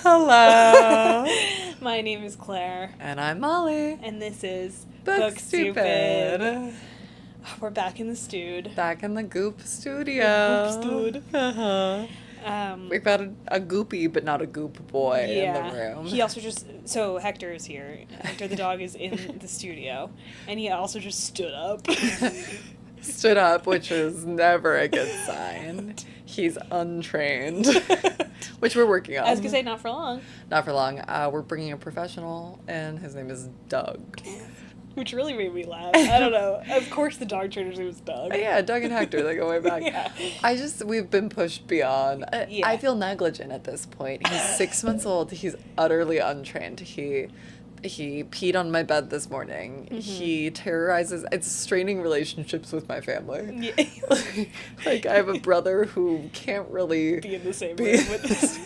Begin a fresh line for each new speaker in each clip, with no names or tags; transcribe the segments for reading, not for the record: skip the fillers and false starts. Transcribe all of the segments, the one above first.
Hello.
My name is Claire.
And I'm Molly.
And this is
Book Stupid.
We're back in the stude.
Back in the Goop studio.
The Goop stude.
Uh-huh. We've got a goopy, but not a goop boy in the room.
He also so Hector is here. Hector the dog is in the studio. And he also just stood up.
Stood up, which is never a good sign. He's untrained, which we're working on.
I was going to say, not for long.
Not for long. We're bringing a professional, and his name is Doug.
Which really made me laugh. I don't know. Of course the dog trainer's name is Doug.
Yeah, Doug and Hector, they go way back.
Yeah.
We've been pushed beyond. I feel negligent at this point. He's 6 months old. He's utterly untrained. He peed on my bed this morning. Mm-hmm. He terrorizes. It's straining relationships with my family. Yeah. Like I have a brother who can't really
be in the same room with this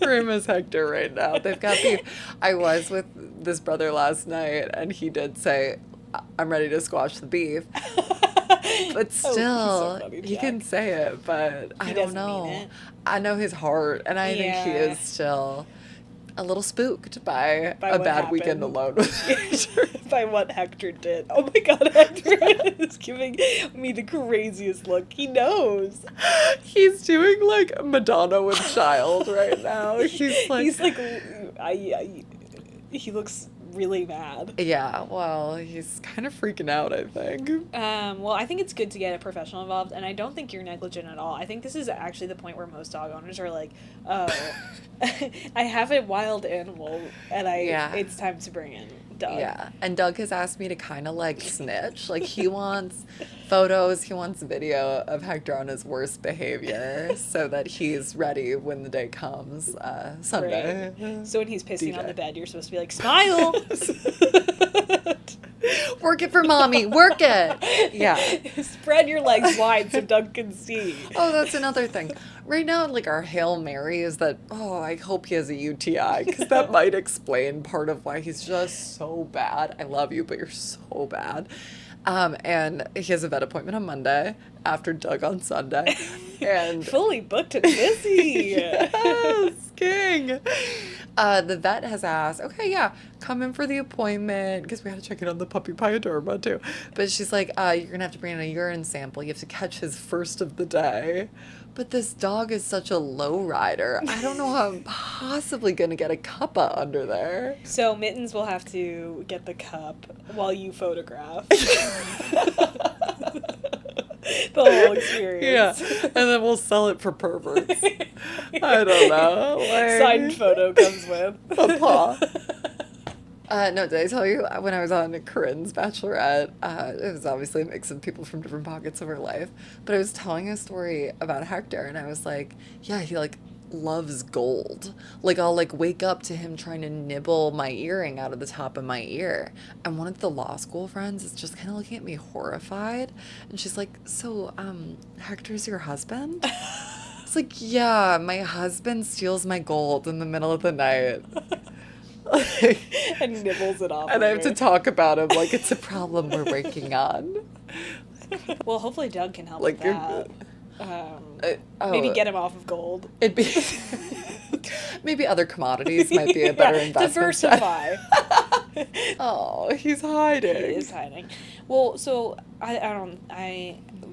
room as Hector right now. They've got beef. I was with this brother last night, and he did say, "I'm ready to squash the beef." But still,
so funny,
he can say it, but I don't know.
Mean it.
I know his heart, and I think he is still a little spooked by a bad weekend alone with Hector.
By what Hector did. Oh my god, Hector is giving me the craziest look. He knows.
He's doing like Madonna with child right now. He's like
he looks really mad.
Yeah, well, he's kind of freaking out, I think.
Well, I think it's good to get a professional involved, and I don't think you're negligent at all. I think this is actually the point where most dog owners are like, oh, I have a wild animal, and it's time to bring in Doug.
Yeah, and Doug has asked me to kind of like snitch. Like he wants photos, he wants video of Hector on his worst behavior so that he's ready when the day comes, Sunday.
Right. So when he's pissing on the bed, you're supposed to be like, smile!
Work it for mommy, work it! Yeah.
Spread your legs wide so Doug can see.
Oh, that's another thing. Right now, like, our Hail Mary is that, I hope he has a UTI, because that might explain part of why he's just so bad. I love you, but you're so bad. And he has a vet appointment on Monday after Doug on Sunday. And
fully booked and busy.
Yes, king. The vet has asked, okay, yeah, come in for the appointment, because we had to check in on the puppy pyoderma too. But she's like, you're going to have to bring in a urine sample. You have to catch his first of the day. But this dog is such a low rider. I don't know how I'm possibly going to get a cuppa under there.
So Mittens will have to get the cup while you photograph. The whole experience.
Yeah, and then we'll sell it for perverts. I don't know. Like,
signed photo comes with
a paw. No, did I tell you when I was on Corinne's Bachelorette, it was obviously a mix of people from different pockets of her life, but I was telling a story about Hector, and I was like, yeah, he like loves gold. Like I'll like wake up to him trying to nibble my earring out of the top of my ear, and one of the law school friends is just kind of looking at me horrified, and she's like, so Hector's your husband? It's like, yeah, my husband steals my gold in the middle of the night.
And nibbles it off.
And I have to talk about him like it's a problem we're working on.
Well, hopefully Doug can help with that. Maybe get him off of gold.
It'd be maybe other commodities might be a better investment.
Diversify.
Oh, he's hiding.
He is hiding. Well, so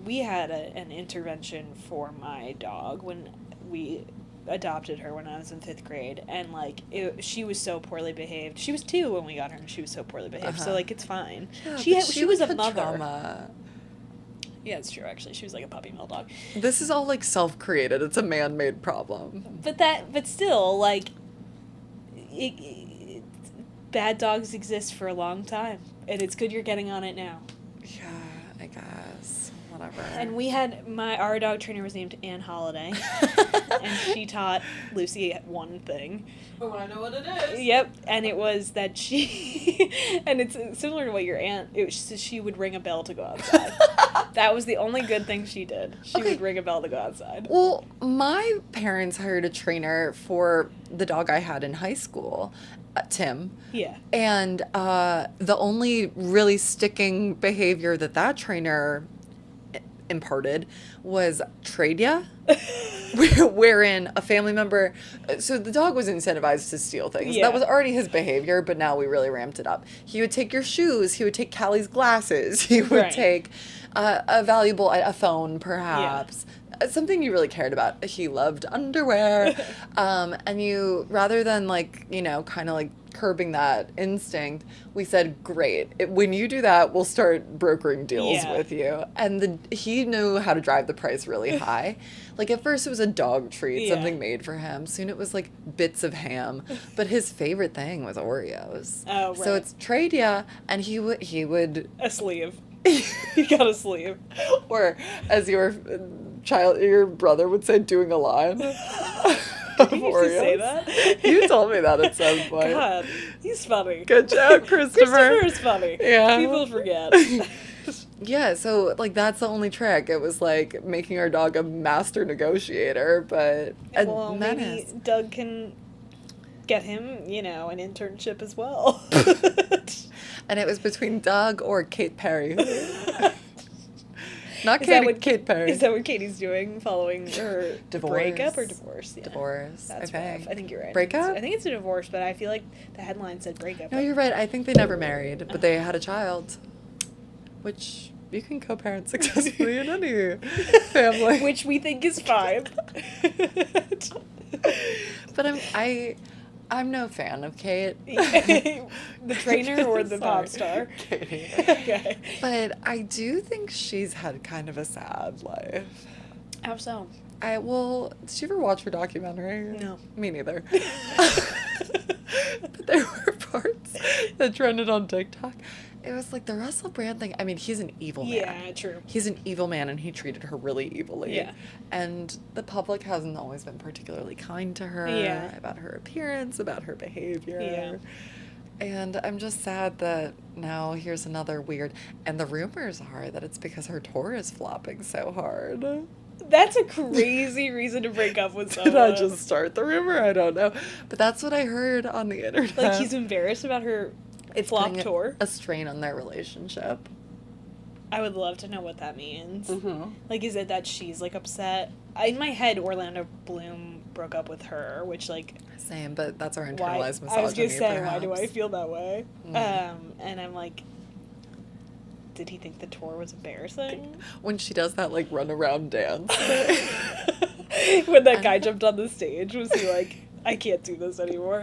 we had an intervention for my dog when we adopted her when I was in 5th grade, and like she was so poorly behaved. She was 2 when we got her, and she was so poorly behaved. So like it's fine.
Yeah,
she was a mother.
Trauma.
Yeah, it's true. Actually, she was like a puppy mill dog.
This is all like self-created. It's a man-made problem.
But still, like, bad dogs exist for a long time, and it's good you're getting on it now.
Yeah, I guess. Whatever.
And we had our dog trainer was named Anne Holiday, and she taught Lucy one thing.
Oh, I know what it is.
Yep, and it was that she, and it's similar to what your aunt. She would ring a bell to go outside. That was the only good thing she did. She would ring a bell to go outside.
Well, my parents hired a trainer for the dog I had in high school. Tim.
Yeah.
And the only really sticking behavior that trainer imparted was trade ya. wherein a family member, so the dog was incentivized to steal things.
Yeah.
That was already his behavior, but now we really ramped it up. He would take your shoes. He would take Callie's glasses. He would
Right.
take a valuable, a phone, perhaps. Something you really cared about. He loved underwear. And you, rather than like, you know, kind of like curbing that instinct, we said, great. When you do that, we'll start brokering deals
Yeah.
with you. And he knew how to drive the price really high. Like at first it was a dog treat,
Yeah.
something made for him. Soon it was like bits of ham. But his favorite thing was Oreos.
Oh,
So
right.
it's trade ya, and he would
A sleeve. He got a sleeve.
or as your brother would say, doing a line.
Did you used to say that?
You told me that at some point.
God, he's funny.
Good job, Christopher.
Christopher's funny.
Yeah.
People forget.
Yeah, so like that's the only trick. It was like making our dog a master negotiator, but a
Well, maybe
menace.
Doug can get him, you know, an internship as well.
And it was between Doug or Kate Perry. Not
Is that
Katie,
what
Kate Perry.
Is that what Katie's doing following her
Divorce.
breakup or divorce? Yeah.
Divorce,
That's
I think.
rough. I think you're right.
Breakup?
I think it's a divorce, but I feel like the headline said breakup.
No, you're right. I think they never married, but they had a child, which you can co-parent successfully in any family.
Which we think is fine.
But I'm no fan of Kate.
The trainer or the pop star?
Katie.
Okay.
But I do think she's had kind of a sad life.
How so?
Did you ever watch her documentary?
No.
Me neither. But there were parts that trended on TikTok. It was like the Russell Brand thing. I mean, he's an evil man.
Yeah, true.
He's an evil man, and he treated her really evilly.
Yeah.
And the public hasn't always been particularly kind to her.
Yeah.
About her appearance, about her behavior.
Yeah.
And I'm just sad that now here's another weird. And the rumors are that it's because her tour is flopping so hard.
That's a crazy reason to break up with someone.
Did I just start the rumor? I don't know. But that's what I heard on the internet.
Like, he's embarrassed about her flop
putting
tour?
A strain on their relationship.
I would love to know what that means.
Mm-hmm.
Like, is it that she's, like, upset? In my head, Orlando Bloom broke up with her, which, like...
Same, but that's our
Why,
internalized misogyny,
I was gonna say, why do I
perhaps.
feel that way?
Mm.
And I'm like... Did he think the tour was embarrassing?
When she does that, like, run around dance.
When that guy jumped on the stage, was he like, I can't do this anymore?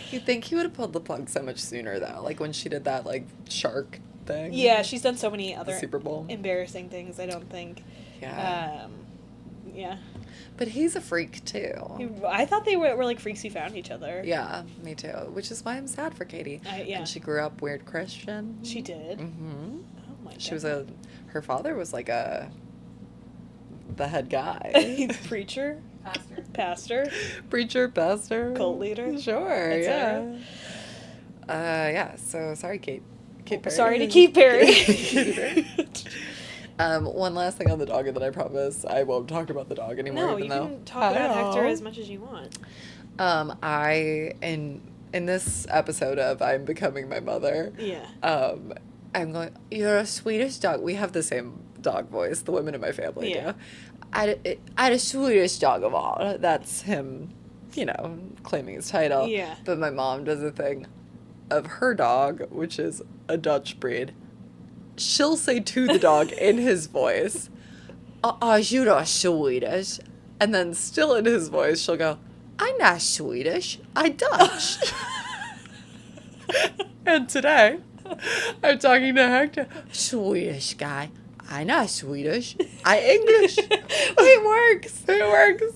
You'd think he would have pulled the plug so much sooner, though. Like, when she did that, like, shark thing.
Yeah, she's done so many other
Super Bowl.
embarrassing things, I don't think.
Yeah.
Yeah.
But he's a freak, too.
I thought they were like freaks who found each other.
Yeah, me too. Which is why I'm sad for Katie.
Yeah.
And she grew up weird Christian.
She did?
Mm-hmm.
Oh my god.
She was her father was like the head guy.
Preacher?
Pastor.
Pastor?
Preacher, pastor.
Cult leader?
Sure,
Et
yeah.
cetera.
Yeah, so sorry, Kate. Kate Perry.
Sorry to keep Perry.
Katy Perry. One last thing on the dog, and then I promise I won't talk about the dog anymore.
No,
even
you
though
can talk about Hector as much as you want.
In this episode of I'm Becoming My Mother,
Yeah.
I'm going, you're a Swedish dog. We have the same dog voice, the women in my family
Yeah.
do. I the Swedish dog of all. That's him, claiming his title.
Yeah.
But my mom does a thing of her dog, which is a Dutch breed. She'll say to the dog in his voice, you're Swedish. And then still in his voice, she'll go, I'm not Swedish, I'm Dutch. And today, I'm talking to Hector. Swedish guy. I'm not Swedish, I'm English.
It works.
It works.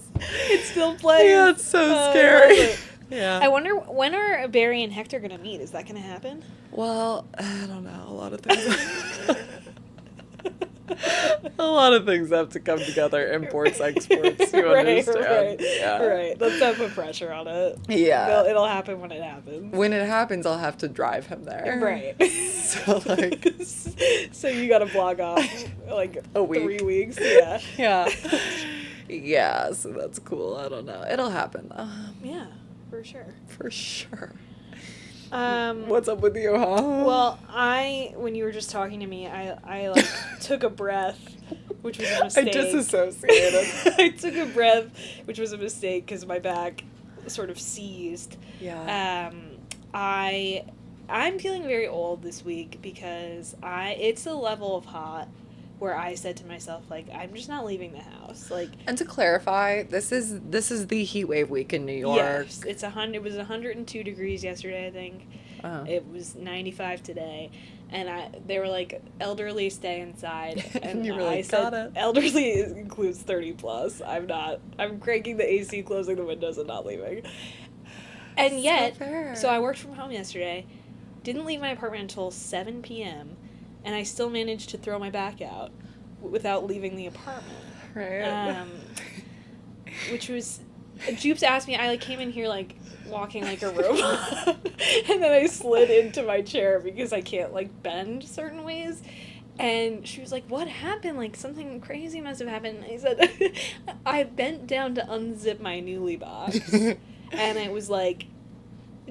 It still plays.
Yeah, it's so
Oh, I love
scary.
it.
Yeah.
I wonder, when are Barry and Hector going to meet? Is that going to happen?
Well, I don't know. A lot of things. A lot of things have to come together. Imports, exports. You understand?
Right.
Yeah.
Right. Let's not put pressure on it.
Yeah.
It'll happen when it happens.
When it happens, I'll have to drive him there.
Right.
So like,
So you got to blog off like
A week.
3 weeks. Yeah.
yeah, yeah. So that's cool. I don't know. It'll happen though,
Yeah, for sure.
for sure.
Um,
What's up with you, huh?
Well, when you were just talking to me, I like took a breath which was a
I
mistake.
disassociated.
I took a breath, which was a mistake because my back sort of seized.
Yeah.
I'm feeling very old this week because it's a level of hot where I said to myself, like, I'm just not leaving the house. Like,
And to clarify, this is the heat wave week in New York.
yes, it was 102 degrees yesterday, I think.
Oh.
It was 95 today. And they were like, elderly, stay inside. And
You really
I said,
got it.
elderly includes 30 plus. I'm cranking the AC, closing the windows, and not leaving. And
So
yet,
fair.
so I worked from home yesterday, didn't leave my apartment until 7 p.m., and I still managed to throw my back out without leaving the apartment.
Right.
Which was, Jupes asked me, I like came in here like walking like a robot, and then I slid into my chair because I can't like bend certain ways. And she was like, what happened? Like, something crazy must have happened. And I said, I bent down to unzip my Nuuly box. And it was like,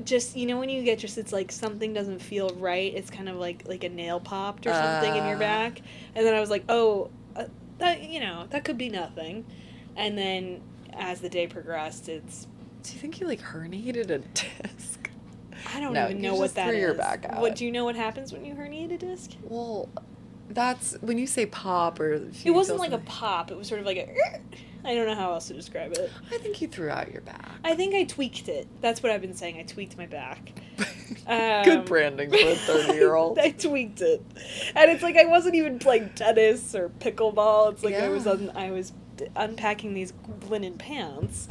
just, you know, when you get just, it's like something doesn't feel right. It's kind of like a nail popped or something in your back. And then I was like, oh, that, you know, that could be nothing. And then as the day progressed, it's...
Do you think you like herniated a disc?
I don't
No,
even
you
know what
just
that
threw
is.
your back out.
What, do you know what happens when you herniate a disc?
Well, that's when you say pop or if
It
you
wasn't
feel
like a
something-
pop. It was sort of like a... I don't know how else to describe it.
I think you threw out your back.
I think I tweaked it. That's what I've been saying. I tweaked my back.
Good branding for a 30-year-old.
I tweaked it. And it's like I wasn't even playing tennis or pickleball. It's like
Yeah.
I was unpacking these linen pants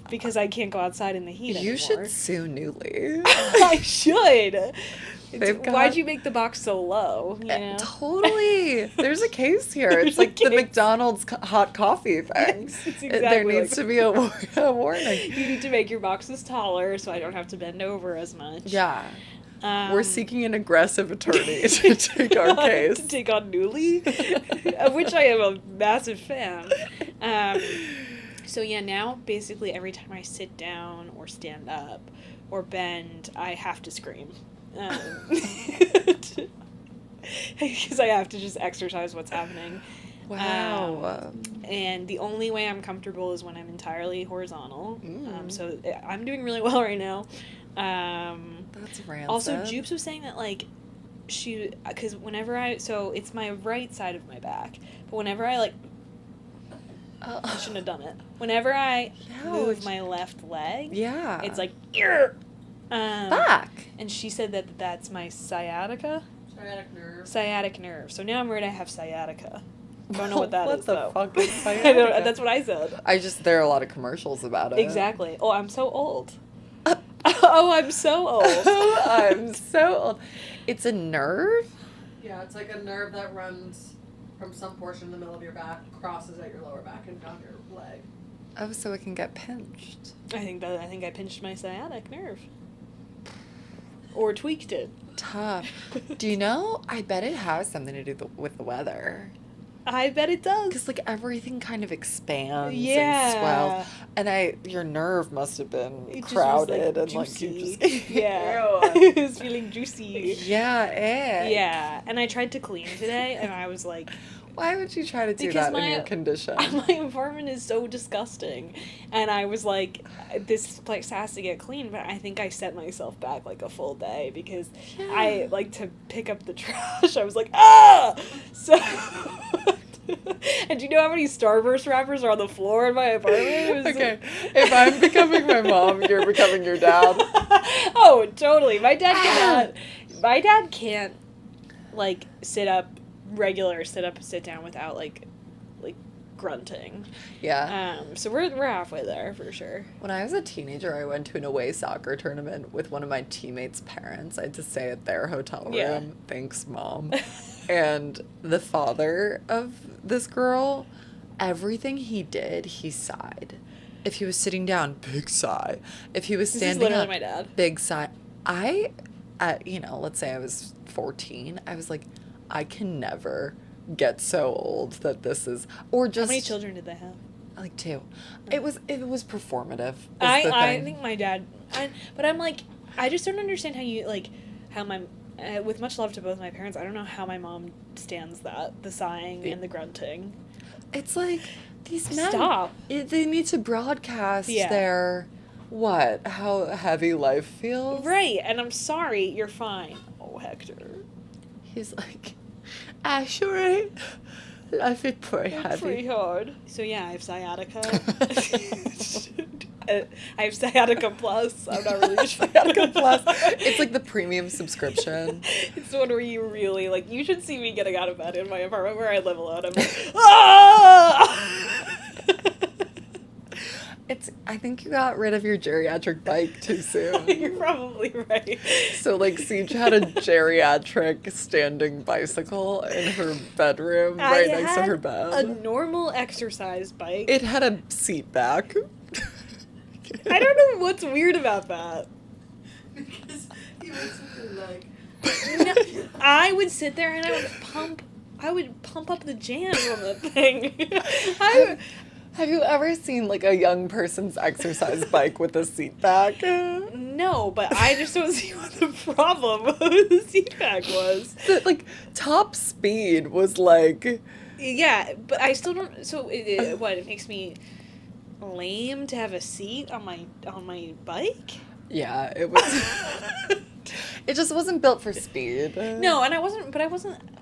because I can't go outside in the heat anymore.
You should sue Nuuly.
I should.
They've got-
Why'd you make the box so low? You know?
Totally. There's a case here. It's
There's a
like the
case.
McDonald's hot coffee thing.
Yes, it's
There
exactly
needs
like-
to be a warning.
You need to make your boxes taller so I don't have to bend over as much.
Yeah. We're
Um,
seeking an aggressive attorney to take our case.
To take on Nuuly, of which I am a massive fan. So yeah, now basically every time I sit down or stand up or bend, I have to scream. Because I have to just exercise what's happening.
Wow.
And the only way I'm comfortable is when I'm entirely horizontal.
Mm.
So I'm doing really well right now.
That's rancid.
Also, Jupes was saying that, like, because whenever so it's my right side of my back, but whenever I, like, I shouldn't have done it. Whenever I move
Ouch.
my left leg,
Yeah.
it's like, "Ear!"
back.
And she said that that's my sciatica. Sciatic nerve. So now I'm worried I have sciatica. Don't know what that is,
What
though.
the fuck is
I
sciatica?
don't, that's what I said.
There are a lot of commercials about it.
Exactly. Oh, I'm so old. Oh, I'm so old.
I'm so old. It's a nerve?
Yeah, it's like a nerve that runs from some portion in the middle of your back, crosses at your lower back and down your leg.
Oh, so it can get pinched.
I think I pinched my sciatic nerve. Or tweaked it.
Tough. Do you know? I bet it has something to do with the weather.
I bet it does.
Because, like, everything kind of expands
Yeah.
and swells. And your nerve must have been
It just was,
crowded and,
juicy.
like, you just...
Yeah.
Ew.
It was feeling juicy.
Yeah,
Yeah. And I tried to clean today, and I was like...
Why would you try to do
Because
that in your condition?
My apartment is so disgusting. And I was like, this place has to get clean, but I think I set myself back like a full day because I like to pick up the trash. I was like, ah! So... And do you know how many Starburst wrappers are on the floor in my apartment? It was
Okay, if I'm becoming my mom, you're becoming your dad.
Oh, totally. My dad cannot. My dad can't, like, sit down without like grunting.
Yeah.
So we're halfway there for sure.
When I was a teenager, I went to an away soccer tournament with one of my teammates' parents. I had to stay at their hotel room.
Yeah.
Thanks, Mom. And the father of this girl, everything he did, he sighed. If he was sitting down, big sigh. If he was
This is
standing
literally
up,
my dad.
big sigh. Let's say I was 14, I was like, I can never get so old that this is, or just
How many children did they have?
like 2. It was performative. is the
I
thing.
think my dad. But I'm like, I just don't understand how you like how my with much love to both my parents, I don't know how my mom stands that, the sighing and the grunting.
It's like, these men...
Stop.
They need to broadcast
Yeah.
their... What? How heavy life feels?
Right, and I'm sorry, you're fine. Oh, Hector.
He's like, actually, life is pretty
It's
heavy.
pretty hard. So yeah, I have sciatica. I have sciatica plus. I'm not really sure.
Sciatica Plus. It's like the premium subscription.
It's the one where you really, like, you should see me getting out of bed in my apartment where I live alone. I'm like, ah!
I think you got rid of your geriatric bike too soon.
You're probably right.
So, like, Siege had a geriatric standing bicycle in her bedroom right next to her
A
bed.
normal exercise bike.
It had a seat back.
I don't know what's weird about that.
Because he was something like.
No, I would sit there and I would pump up the jams on the thing.
Have you ever seen, like, a young person's exercise bike with a seat back?
No, but I just don't see what the problem with the seat back was.
The, like, top speed was, like...
Yeah, but I still don't. So it makes me lame to have a seat on my bike?
Yeah, it was... It just wasn't built for speed.
No, and I wasn't.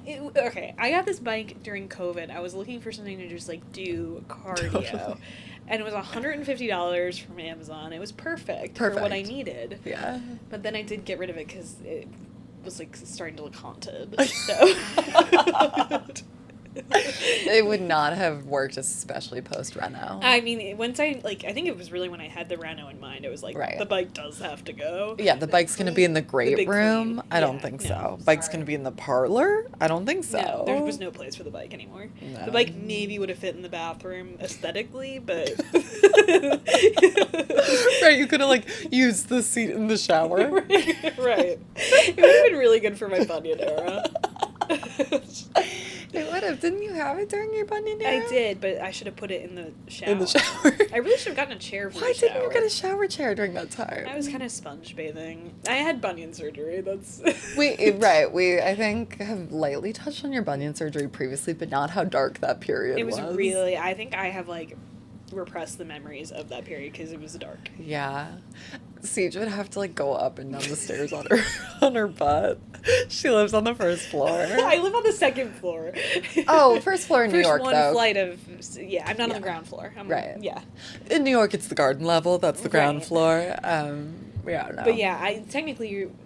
Okay, I got this bike during COVID. I was looking for something to just, like, do cardio.
Totally.
And it was $150 from Amazon. It was perfect for what I needed.
Yeah.
But then I did get rid of it because it was, like, starting to look haunted. So...
It would not have worked, especially post-Reno.
I mean, once I think it was really when I had the Reno in mind, it was like,
Right.
the bike does have to go.
Yeah, the bike's going to be in the great
big
room.
clean.
I don't
Yeah,
think
no,
so. Bike's going to be in the parlor. I don't think so.
No, there was no place for the bike anymore.
No.
The bike maybe would have fit in the bathroom aesthetically, but...
Right, you could have, like, used the seat in the shower.
Right. It would have been really good for my bunion era.
It would have. Didn't you have it during your bunion era?
I did, but I should have put it in the shower.
In the shower.
I really should have gotten a chair for
Why
the shower.
didn't you get a shower chair during that time?
I was kind of sponge bathing. I had bunion surgery. That's...
We I think, have lightly touched on your bunion surgery previously, but not how dark that period was.
It was really... I think I have, like, repressed the memories of that period because it was dark.
Yeah. Siege would have to, like, go up and down the stairs on her butt. She lives on the first floor.
I live on the second floor.
Oh, first floor in New
First
York,
one
though.
flight of... Yeah, I'm not on
Yeah.
the ground floor.
Right.
Yeah.
In New York, it's the garden level. That's the ground
Right.
floor. Yeah, no.
But yeah,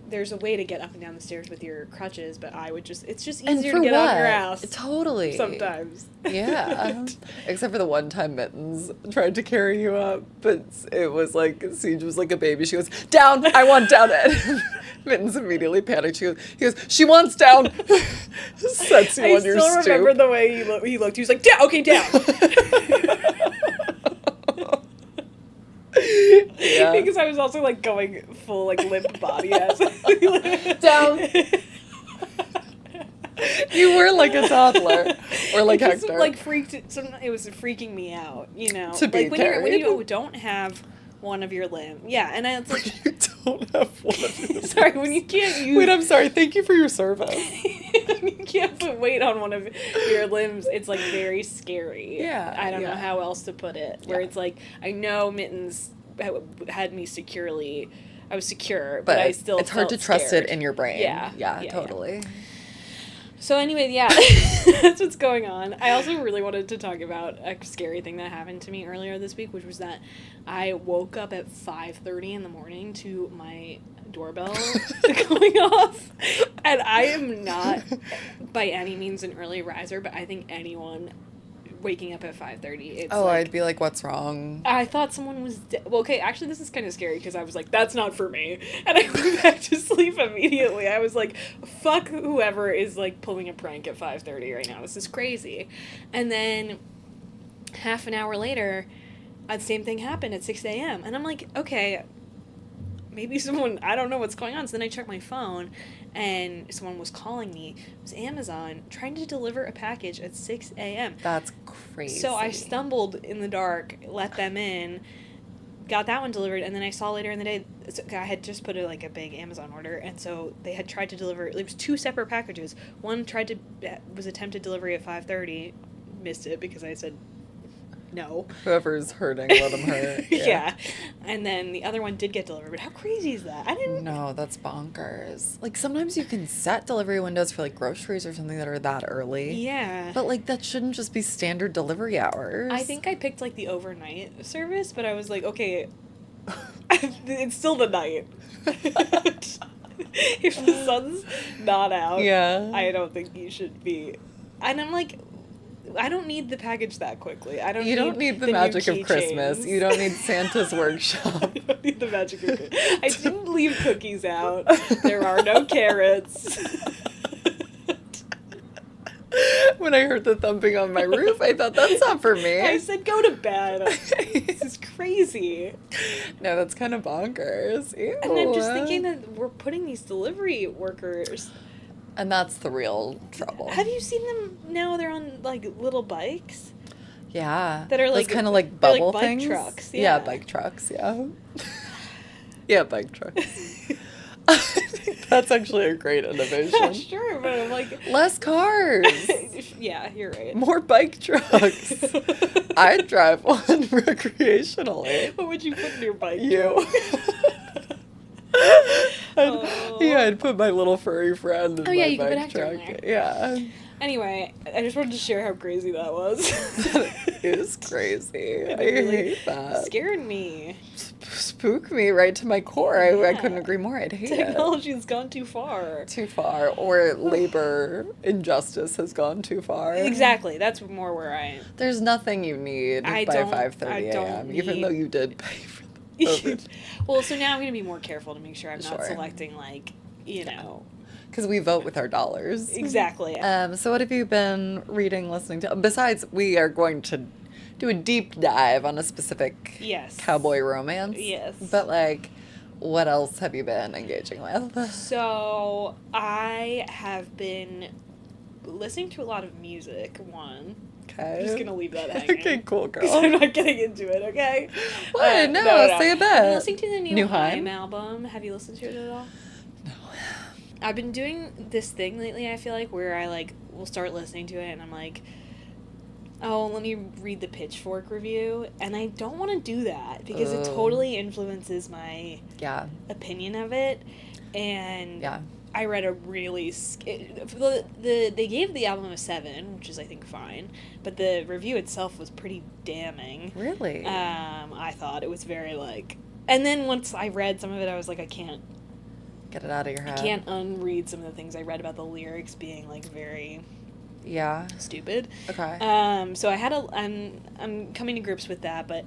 there's a way to get up and down the stairs with your crutches, but I would just... It's just
And
easier
for
to get
what?
on your ass.
Totally.
Sometimes.
Yeah. Except for the one time Mittens tried to carry you up, but it was like, Siege was like a baby. She goes, down! I want down it! Mittens immediately panicked. He goes, she wants down! Sets you
I
on your
still
stoop.
remember the way he looked. He was like, down! Okay, down!
Yeah.
Because I was also, like, going full, like, limp body ass.
Down. You were like a toddler. Or like
It just,
Hector.
like, it was freaking me out, you know?
To be
like, when you
carried.
don't have one of your limbs. Yeah, and it's like...
You don't have one of your
Sorry, when you can't use...
Wait, I'm sorry. Thank you for your service.
You can't put weight on one of your limbs. It's, like, very scary.
Yeah,
I don't know
yeah.
how else to put it. Where
Yeah.
it's like, I know Mittens had me securely... I was secure, but I still
it's hard to
felt
trust
scared.
it in your brain.
Yeah,
Yeah, totally.
So anyway, yeah, that's what's going on. I also really wanted to talk about a scary thing that happened to me earlier this week, which was that I woke up at 5:30 in the morning to my doorbell going off. And I am not by any means an early riser, but I think anyone waking up at 5:30, it's
Oh,
like,
I'd be like, what's wrong?
I thought someone was dead. Well, okay, actually, this is kind of scary because I was like, that's not for me. And I went back to sleep immediately. I was like, fuck whoever is, like, pulling a prank at 5:30 right now. This is crazy. And then half an hour later, the same thing happened at 6 a.m. And I'm like, okay, maybe someone, I don't know what's going on. So then I checked my phone, and someone was calling me. It was Amazon trying to deliver a package at 6 a.m.
That's crazy.
So I stumbled in the dark, let them in, got that one delivered, and then I saw later in the day, so I had just put a big Amazon order, and so they had tried to deliver. It was 2 separate packages. One was attempted delivery at 5:30, missed it because I said no.
Whoever's hurting, let them hurt.
Yeah. And then the other one did get delivered. But how crazy is that? I didn't.
No, that's bonkers. Like, sometimes you can set delivery windows for, like, groceries or something that are that early.
Yeah.
But, like, that shouldn't just be standard delivery hours.
I think I picked, like, the overnight service, but I was like, okay, it's still the night. If the sun's not out,
Yeah.
I don't think you should be. And I'm like, I don't need the package that quickly.
You don't need the magic of Christmas. You don't need Santa's workshop.
I don't need the magic of Christmas. I didn't leave cookies out. There are no carrots.
When I heard the thumping on my roof, I thought, that's not for me.
I said, go to bed. This is crazy.
No, that's kind of bonkers. Ew.
And I'm just thinking that we're putting these delivery workers.
And that's the real trouble.
Have you seen them now? They're on, like, little bikes.
Yeah.
That are, like,
kind of like
they're
bubble
like bike
things.
trucks,
Yeah,
yeah.
bike trucks, yeah. Yeah, bike trucks. That's actually a great innovation.
Sure, but I'm like...
Less cars.
Yeah, you're right.
More bike trucks. I'd drive one recreationally.
What would you put in your bike?
You.
Oh.
Yeah, I'd put my little furry friend in
Oh, yeah,
my
you could put
bike
Hector in
truck.
there.
Yeah.
Anyway, I just wanted to share how crazy that was.
It was crazy. I
really
hate that.
Scared me.
Spook me right to my core. I
Yeah.
couldn't agree more. I'd hate it.
Technology's gone too far.
Too far. Or labor injustice has gone too far.
Exactly. That's more where I am.
There's nothing you need
I
by
don't-
5:30
I don't
a.m. Even
need-
though you did pay for the
Well, so now I'm going to be more careful to make sure I'm not
Sure.
selecting, like, you know.
Because we vote with our dollars.
Exactly.
So what have you been reading, listening to? Besides, we are going to do a deep dive on a specific
Yes.
Cowboy Romance.
Yes.
But, like, what else have you been engaging with?
So I have been listening to a lot of music, one.
Okay.
I'm just going to leave that hanging.
Okay, cool, girl.
'Cause I'm not getting into it, okay?
What? No, say a bit.
I'm listening to the new
Haim?
Haim album. Have you listened to it at all?
No.
I've been doing this thing lately, I feel like, where I, like, will start listening to it, and I'm like, oh, let me read the Pitchfork review, and I don't want to do that, because it
Oh.
totally influences my
Yeah.
opinion of it, and
Yeah.
I read a really... they gave the album a 7, which is, I think, fine, but the review itself was pretty damning.
Really?
I thought it was very, like... And then once I read some of it, I was like, I can't
Get it out of your head.
unread some of the things I read about the lyrics being, like, very
Yeah.
stupid.
Okay.
So I had I'm coming to grips with that, but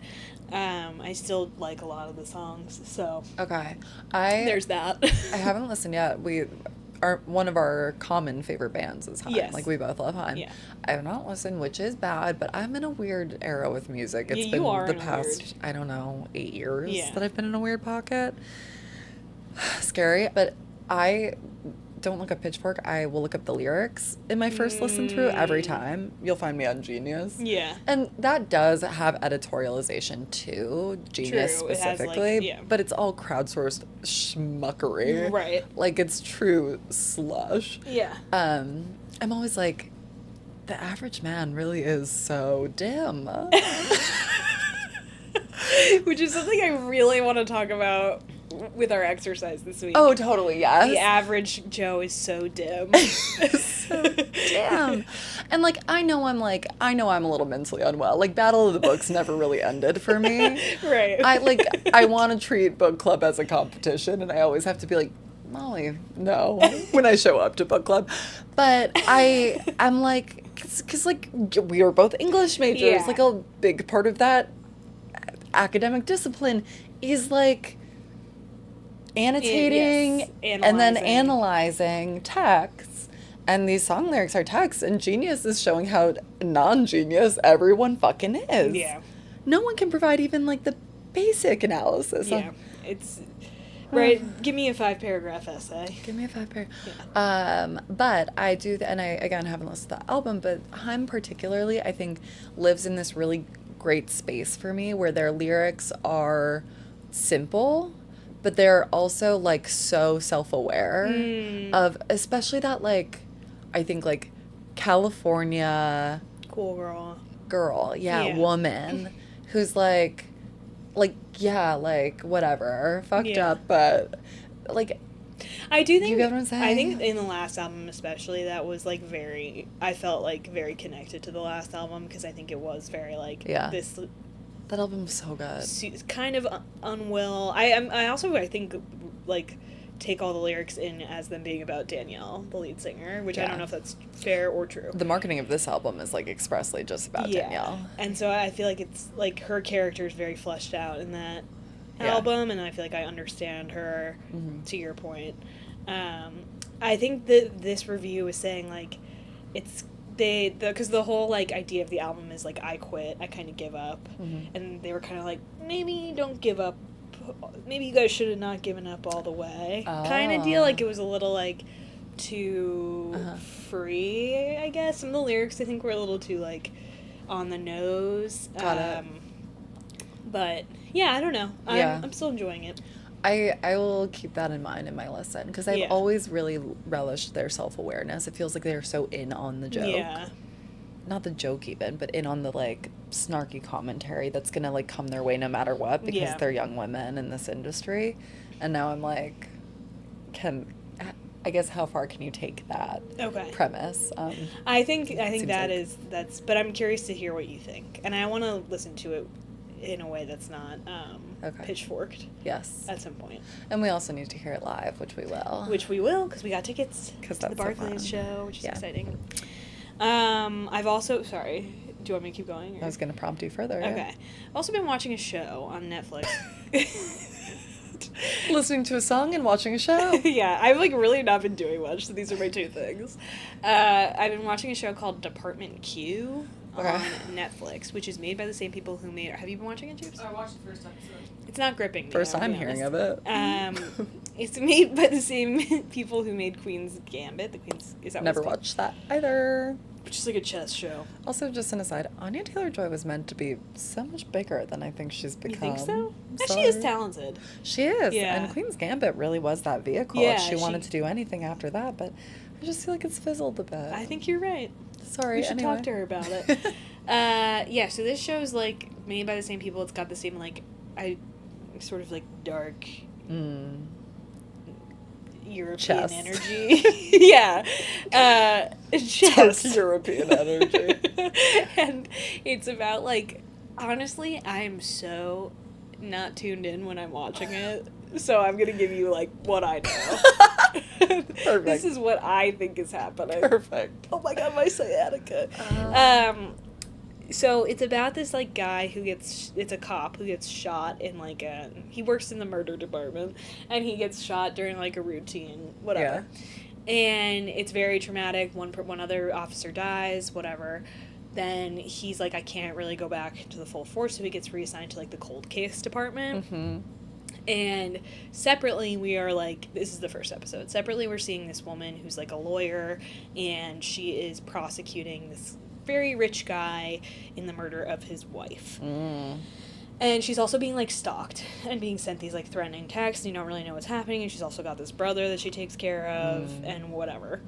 I still like a lot of the songs, so
Okay.
there's that.
I haven't listened yet. One of our common favorite bands is Haim.
Yes.
Like, we both love Haim.
Yeah.
I have not listened, which is bad, but I'm in a weird era with music. It's
Yeah,
been
you are
the
in a
past,
weird-
I don't know, 8 years
Yeah.
that I've been in a weird pocket. Scary, but I don't look up Pitchfork. I will look up the lyrics in my first listen through every time. You'll find me on Genius.
Yeah.
And that does have editorialization too, Genius
True, it has, like,
specifically,
yeah.
but it's all crowdsourced schmuckery.
Right.
Like, it's true slush.
Yeah.
I'm always like, the average man really is so dim.
Which is something I really want to talk about with our exercise this week.
Oh, totally, yes.
The average Joe is so dim.
So damn. And like I know I'm a little mentally unwell. Like, Battle of the Books never really ended for me.
Right.
I want to treat book club as a competition, and I always have to be like, Molly, no, when I show up to book club. But I'm like, cause like we are both English majors.
Yeah.
Like, a big part of that academic discipline is like annotating
Yes,
and then
analyzing.
analyzing texts. And these song lyrics are texts, and Genius is showing how non-genius everyone fucking is.
Yeah.
No one can provide even like the basic analysis.
Yeah. It's right. Give me a 5-paragraph essay.
Give me a 5 pair.
Yeah.
But I do, and I again haven't listened to the album, but Haim particularly, I think, lives in this really great space for me where their lyrics are simple, but they're also like so self-aware of, especially that like, I think like California
Cool girl.
girl,
Yeah.
woman who's like yeah, like whatever, fucked
Yeah.
up, but like,
I do think,
you get what I'm saying?
I think in the last album especially, that was like I felt like very connected to the last album, because I think it was very like this
that album was so good.
kind of unwell. I also I think like take all the lyrics in as them being about Danielle, the lead singer, which I don't know if that's fair or true.
The marketing of this album is like expressly just about Danielle.
And so I feel like it's like her character is very fleshed out in that album, and I feel like I understand her, to your point. I think that this review is saying like it's because the whole like idea of the album is like I quit, I kind of give up, and they were kind of like, maybe don't give up, maybe you guys should have not given up all the way, kind of deal. Like it was a little like too free, I guess. Some of the lyrics I think were a little too like on the nose.
Got it.
But yeah, I don't know. I'm still enjoying it.
I will keep that in mind in my listen, because I've always really relished their self-awareness. It feels like they're so in on the joke. Yeah. Not the joke even, but in on the like snarky commentary that's gonna like come their way no matter what, because they're young women in this industry. And now I'm like, I guess how far can you take that premise?
I think that's but I'm curious to hear what you think, and I want to listen to it in a way that's not pitchforked.
Yes.
At some point.
And we also need to hear it live, which we will.
Because we got tickets to the Barclays show, which is exciting. I've also, sorry, do you want me to keep going? Or?
I was going to prompt you further.
Okay. I've also been watching a show on Netflix.
Listening to a song and watching a show.
Yeah, I've like really not been doing much, so these are my two things. I've been watching a show called Department Q on Netflix, which is made by the same people who made... Have you been watching it, Jubes?
I watched the first episode.
It's not gripping me.
First time hearing of it.
It's made by the same people who made Queen's Gambit.
Never watched that either.
Which is like a chess show.
Also, just an aside, Anya Taylor-Joy was meant to be so much bigger than I think she's become.
You think so? She is talented.
She is.
Yeah.
And Queen's Gambit really was that vehicle.
Yeah,
if she wanted to do anything after that, but I just feel like it's fizzled a bit.
I think you're right.
Sorry,
we should talk to her about it. So this show is like made by the same people. It's got the same like sort of like dark European energy. Yeah.
Dark European energy.
And it's about like, honestly, I'm so not tuned in when I'm watching it. So I'm going to give you like what I know.
Perfect.
This is what I think is happening.
Perfect.
Oh my god, my sciatica. So it's about this like guy it's a cop who gets shot in like he works in the murder department, and he gets shot during like a routine, whatever. Yeah. And it's very traumatic. One other officer dies, whatever. Then he's like, I can't really go back to the full force, so he gets reassigned to like the cold case department. Mm-hmm. And separately, we are like, this is the first episode. Separately, we're seeing this woman who's like a lawyer, and she is prosecuting this very rich guy in the murder of his wife. And she's also being like stalked and being sent these like threatening texts, and you don't really know what's happening. And she's also got this brother that she takes care of and whatever.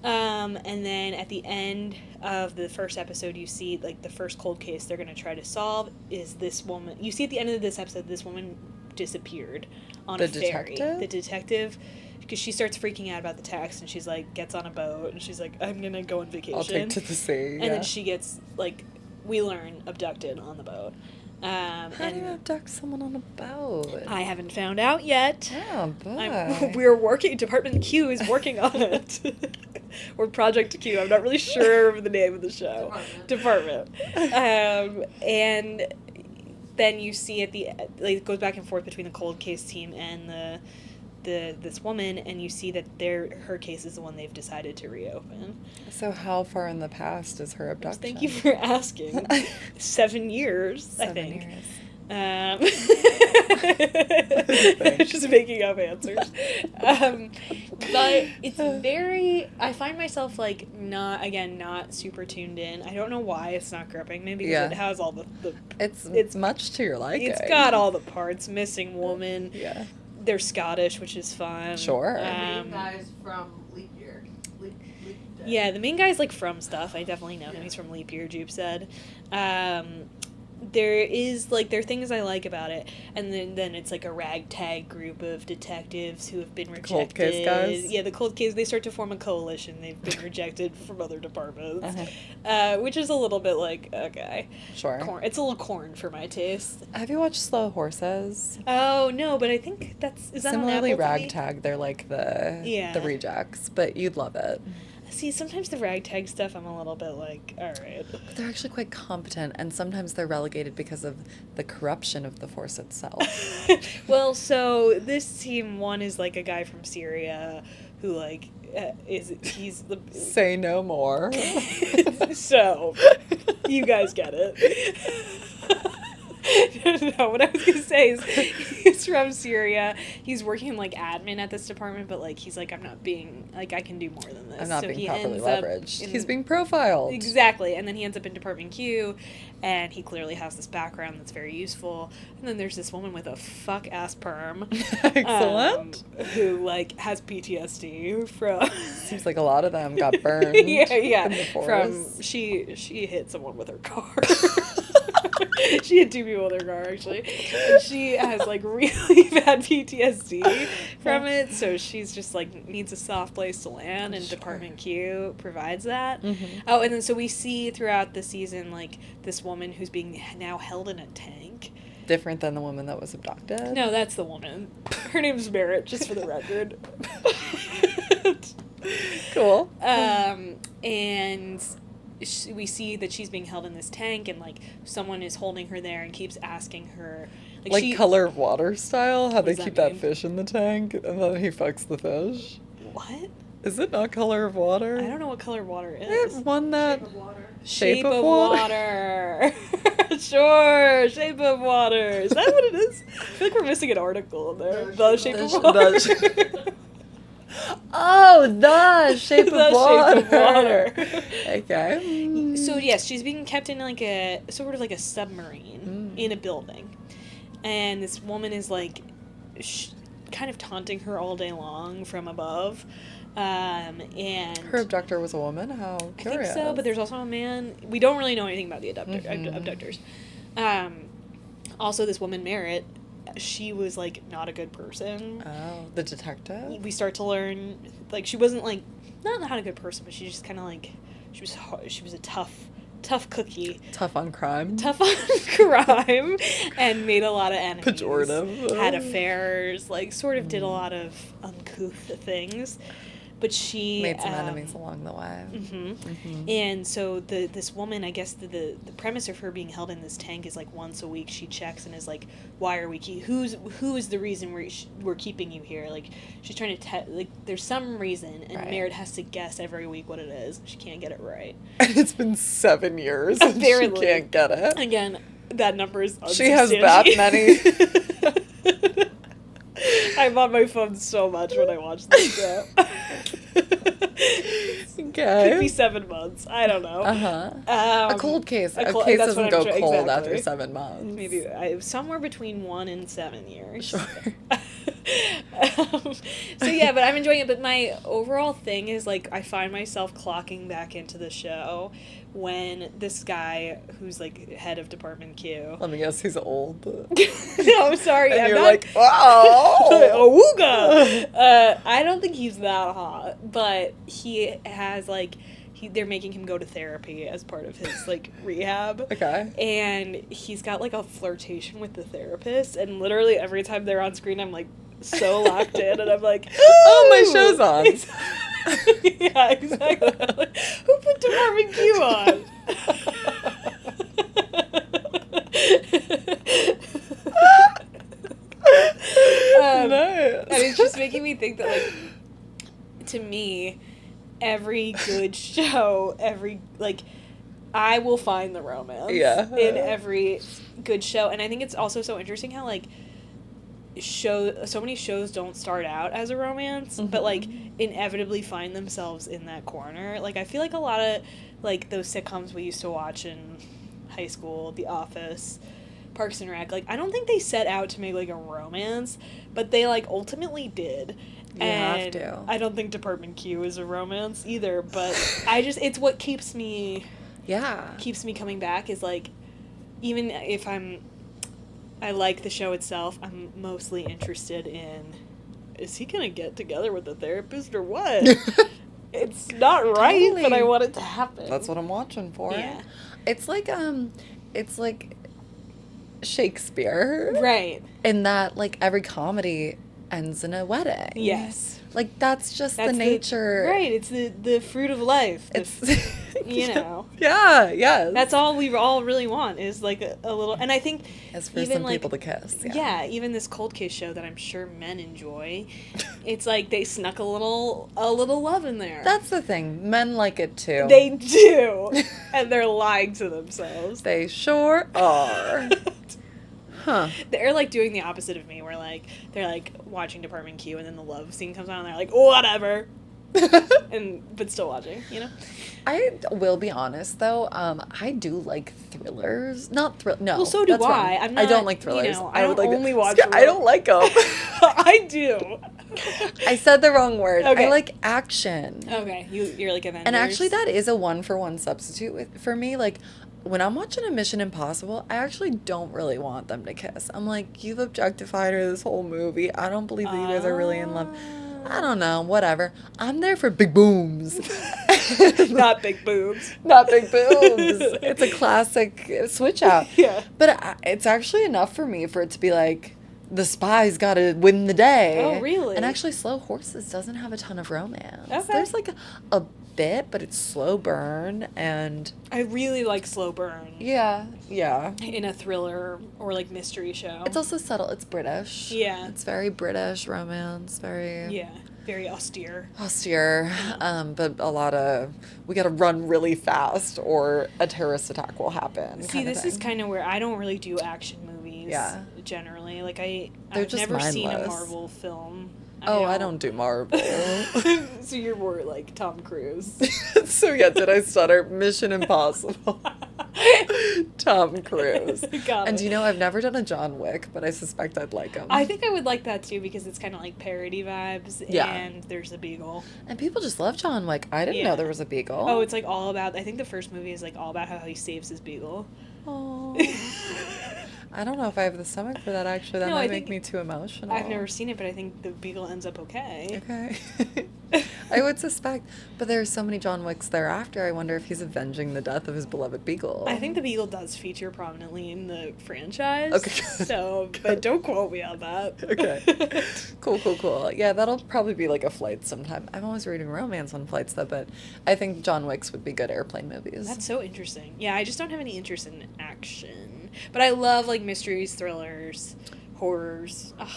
And then at the end of the first episode, you see like the first cold case they're going to try to solve is this woman. You see at the end of this episode, this woman disappeared on a ferry. The detective, because she starts freaking out about the text, and she's like, gets on a boat, and she's like, I'm gonna go on vacation.
I'll take to the sea.
And then she gets like, we learn, abducted on the boat.
How do you abduct someone on a boat?
I haven't found out yet.
Oh, boy.
We're working. Department Q is working on it. Or Project Q. I'm not really sure of the name of the show. Department. And then you see at the like it goes back and forth between the cold case team and this woman, and you see that her case is the one they've decided to reopen.
So how far in the past is her abduction?
Thank you for asking. 7 years, I think.
7 years.
Just making up answers. But it's very, I find myself like not super tuned in. I don't know why it's not gripping me because it has all the
it's much to your liking.
It's got all the parts. Missing woman.
Yeah.
They're Scottish, which is fun.
Sure.
The main guy's from Leap Year. Leap Day.
Yeah, the main guy's like from stuff. I definitely know him. He's from Leap Year, Jupe said. There are things I like about it, and then it's like a ragtag group of detectives who have been rejected.
Cold case guys?
Yeah, the cold case. They start to form a coalition. They've been rejected from other departments, which is a little bit like, okay.
Sure.
Corn. It's a little corn for my taste.
Have you watched Slow Horses?
Oh, no, but I think is that
Similarly,
on Apple TV?
Ragtag, they're like the rejects, but you'd love it.
See, sometimes the ragtag stuff, I'm a little bit like, all right.
But they're actually quite competent, and sometimes they're relegated because of the corruption of the force itself.
Well, so this team, one is like a guy from Syria who like he's the
Say no more.
So you guys get it. No, what I was gonna say is he's from Syria. He's working in like admin at this department, but like he's like, I'm not being like, I can do more than this.
I'm not
so
being properly leveraged. He's being profiled.
Exactly, and then he ends up in Department Q, and he clearly has this background that's very useful. And then there's this woman with a fuck ass perm,
Excellent.
Who like has PTSD from.
Seems like a lot of them got burned.
yeah.
In the forest.
From she hit someone with her car. She hit two people with her car, actually. And she has, like, really bad PTSD from it, so she's just, like, needs a soft place to land, and Department Q provides that. Mm-hmm. Oh, and then so we see throughout the season, like, this woman who's being now held in a tank.
Different than the woman that was abducted?
No, that's the woman. Her name's Merritt, just for the record.
Cool.
And we see that she's being held in this tank, and like someone is holding her there and keeps asking her,
like Color of Water style, how they keep that
mean?
fish in the tank and then he fucks the fish.
What?
Is it not Color of Water?
I don't know what Color of Water is.
It won that
Shape of Water.
Shape of Water. Sure, Shape of Water. Is that what it is? I feel like we're missing an article in there. The Shape of Water.
Oh, the Shape of Water.
Shape of Water.
Okay.
So yes, she's being kept in like a sort of like a submarine in a building, and this woman is like kind of taunting her all day long from above. And
her abductor was a woman. How curious.
I think so, but there's also a man. We don't really know anything about the abductors. Also, this woman Merritt, she was like not a good person.
Oh, the detective.
We start to learn like she wasn't like not a good person, but she just kind of like she was a tough cookie.
Tough on crime.
And made a lot of enemies.
Pejorative.
Had affairs, like sort of did a lot of uncouth things. But she
made some enemies along the way.
Mm-hmm. Mm-hmm. And so this woman, I guess the premise of her being held in this tank is like once a week she checks and is like, why are we who is the reason we're keeping you here? Like she's trying to like there's some reason, and Merritt has to guess every week what it is. She can't get it right.
And it's been 7 years and she can't get it.
Again, that number is
she has that many.
I'm on my phone so much when I watch this show.
Okay.
Could be 7 months. I don't know.
A cold case. A case doesn't go cold after 7 months.
Maybe somewhere between 1 and 7 years.
Sure.
So yeah, but I'm enjoying it. But my overall thing is like I find myself clocking back into the show when this guy who's like head of Department Q.
Let me guess, he's old.
No, I'm sorry.
And
I'm
you're
not...
like, wow.
Awooga! I don't think he's that hot, but he has like they're making him go to therapy as part of his like rehab.
Okay.
And he's got like a flirtation with the therapist, and literally every time they're on screen, I'm like so locked in, and I'm like,
oh, my show's on.
Yeah, exactly. Like, who put Department Q on?
Nice.
And it's just making me think that, like, to me, every good show, I will find the romance in every good show. And I think it's also so interesting how, like, so many shows don't start out as a romance, but like inevitably find themselves in that corner. Like I feel like a lot of like those sitcoms we used to watch in high school, The Office, Parks and Rec, like I don't think they set out to make like a romance, but they like ultimately did.
You have to.
I don't think Department Q is a romance either, but it's what keeps me coming back is like, even if I like the show itself, I'm mostly interested in, is he gonna get together with the therapist or what? It's not right,
Totally.
but I want it to happen.
That's what I'm watching for.
Yeah.
It's like Shakespeare.
Right.
In that, like, every comedy ends in a wedding.
Yes.
Like, that's just the nature.
Right, it's the fruit of life. You know.
Yeah, yes.
That's all we all really want is, like, a little... And I think...
As for
even
some
like,
people to kiss.
Yeah, even this cold case show that I'm sure men enjoy, it's like they snuck a little love in there.
That's the thing. Men like it, too.
They do. And they're lying to themselves.
They sure are. Huh.
They're like doing the opposite of me, where like they're like watching Department Q and then the love scene comes on and they're like, whatever. But still watching, you know?
I will be honest though, I do like thrillers. No.
Well, so do
that's wrong.
I. I'm not,
I don't like thrillers.
You know, I don't only watch
I don't like them.
I do.
I said the wrong word.
Okay.
I like action.
Okay, you're like Avengers.
And actually that is a 1-for-1 substitute for me. Like, when I'm watching a Mission Impossible, I actually don't really want them to kiss. I'm like, you've objectified her this whole movie. I don't believe that you guys are really in love. I don't know, whatever. I'm there for big booms.
Not big boobs.
Not big boobs. It's a classic switch out.
Yeah.
But it's actually enough for me for it to be like, the spy's got to win the day.
Oh, really?
And actually, Slow Horses doesn't have a ton of romance.
Okay.
There's like a bit, but it's slow burn, and
I really like slow burn.
yeah.
In a thriller or like mystery show.
It's also subtle. It's British.
Yeah.
It's very British romance. Very
very austere.
austere. But a lot of we got to run really fast, or a terrorist attack will happen.
See, this is kind of where I don't really do action movies.
Yeah.
Generally, like
They're
I've
just
never seen a
mindless.
Marvel film.
I don't do Marvel.
So you're more like Tom Cruise.
So yeah, did I stutter? Mission Impossible. Tom Cruise.
Got
And
it.
you know, I've never done a John Wick, but I suspect I'd like him.
I think I would like that too because it's kind of like parody vibes.
Yeah.
And there's a beagle.
And people just love John Wick. I didn't
Yeah.
know there was a beagle.
Oh, it's like all about. I think the first movie is like all about how he saves his beagle.
Oh. I don't know if I have the stomach for that, actually. That
No,
might
I
make
think-
me too emotional.
I've never seen it, but I think the beagle ends up okay.
Okay. I would suspect. But there are so many John Wicks thereafter, I wonder if he's avenging the death of his beloved beagle.
I think the beagle does feature prominently in the franchise.
Okay.
So, but don't quote me on that.
Okay. Cool. Yeah, that'll probably be like a flight sometime. I'm always reading romance on flights, though, but I think John Wick's would be good airplane movies.
That's so interesting. Yeah, I just don't have any interest in action. But I love like mysteries, thrillers, horrors. Ugh,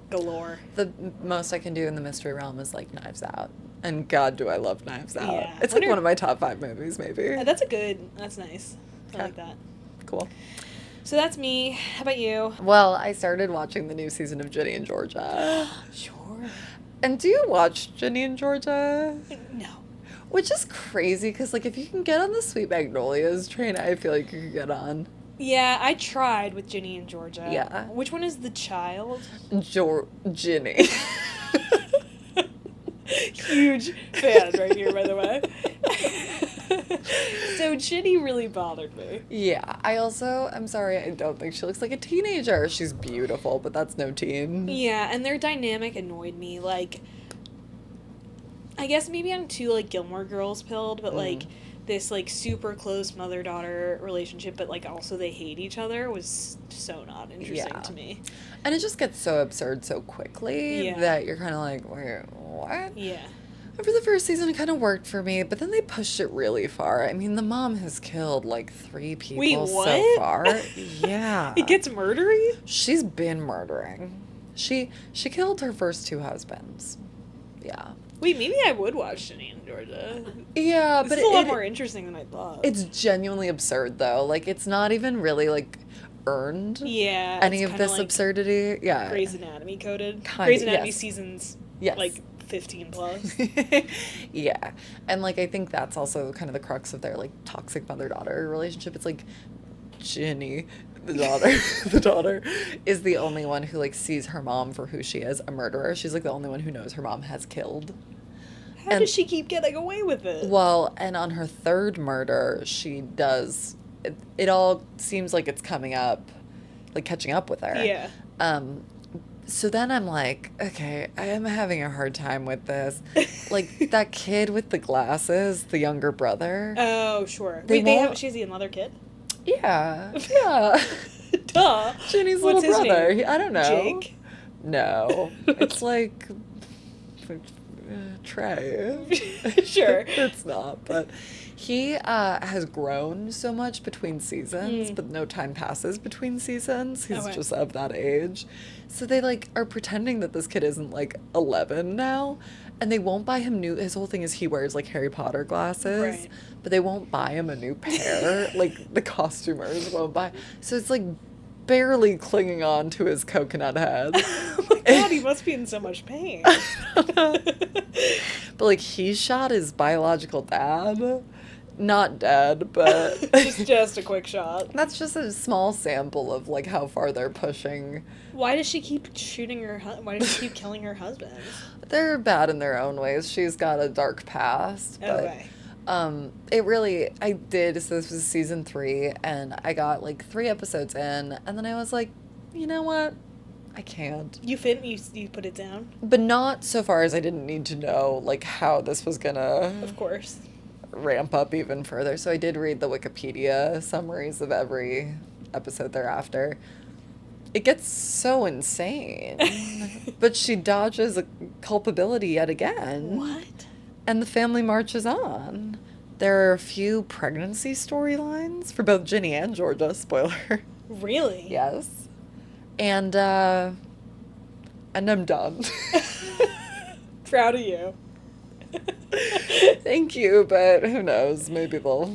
galore.
The most I can do in the mystery realm is like Knives Out. And God, do I love Knives Out.
Yeah.
It's like one of my top 5 movies, maybe.
That's nice. I
Okay.
like that.
Cool.
So that's me. How about you?
Well, I started watching the new season of Ginny and Georgia.
Sure.
And do you watch Ginny and Georgia?
No.
Which is crazy, because like if you can get on the Sweet Magnolias train, I feel like you could get on.
Yeah, I tried with Ginny and Georgia.
Yeah.
Which one is the child?
Ginny.
Huge fan right here, by the way. So Ginny really bothered me.
Yeah, I'm sorry, I don't think she looks like a teenager. She's beautiful, but that's no teen.
Yeah, and their dynamic annoyed me. Like, I guess maybe I'm too, like, Gilmore Girls pilled, but, like, this, like, super close mother-daughter relationship, but, like, also they hate each other was so not interesting
Yeah.
to me.
And it just gets so absurd so quickly
Yeah.
that you're kind of like, wait, what?
Yeah.
And for the first season, it kind of worked for me, but then they pushed it really far. I mean, the mom has killed like 3 people
Wait,
so
what?
far. Yeah.
It gets murdery?
She's been murdering. She killed her first 2 husbands. Yeah.
Wait, maybe I would watch Ginny and Georgia.
Yeah,
This
but
is a lot more interesting than I thought.
it's genuinely absurd though. Like, it's not even really like earned
Yeah,
any
it's
of
kinda
this
like
absurdity. Yeah.
Grey's Anatomy coded.
Kind-
Grey's Anatomy
yes.
seasons,
Yes.
like, 15 plus.
Yeah. And like I think that's also kind of the crux of their like toxic mother-daughter relationship. It's like Ginny, the daughter, the daughter is the only one who like sees her mom for who she is, a murderer. She's like the only one who knows her mom has killed.
How
And-
does she keep getting away with it?
Well, and on her third murder, she does. It all seems like it's coming up, like catching up with her.
Yeah.
So then I'm like, okay, I am having a hard time with this. Like that kid with the glasses, the younger brother.
Oh, sure.
They
Wait, they
won't-
have, she has another kid?
Yeah, yeah.
Duh.
Ginny's
What's
little
his
brother.
name?
I don't know.
Jake?
No, it's like Trey.
Sure.
It's not, but he has grown so much between seasons, but no time passes between seasons. He's
Okay.
just of that age. So they like are pretending that this kid isn't like 11 now, and they won't buy him new. His whole thing is he wears like Harry Potter glasses,
Right.
but they won't buy him a new pair. Like the costumers won't buy. So it's like barely clinging on to his coconut head.
Oh my god, he must be in so much pain.
But like he shot his biological dad, not dead, but
just a quick shot.
that's just a small sample of like how far they're pushing.
Why does she keep shooting her why does she keep killing her husband?
They're bad in their own ways. She's got a dark past, but
Okay.
it really I did. So this was season 3, and I got like 3 episodes in, and then I was like, you know what? I can't.
You put it down?
But not so far as I didn't need to know like how this was gonna
Of course.
ramp up even further. So I did read the Wikipedia summaries of every episode thereafter. It gets so insane. But she dodges a culpability yet again.
What?
And the family marches on. There are a few pregnancy storylines for both Ginny and Georgia, spoiler.
Really?
Yes. And I'm done.
Proud of you.
Thank you, but who knows? Maybe they'll.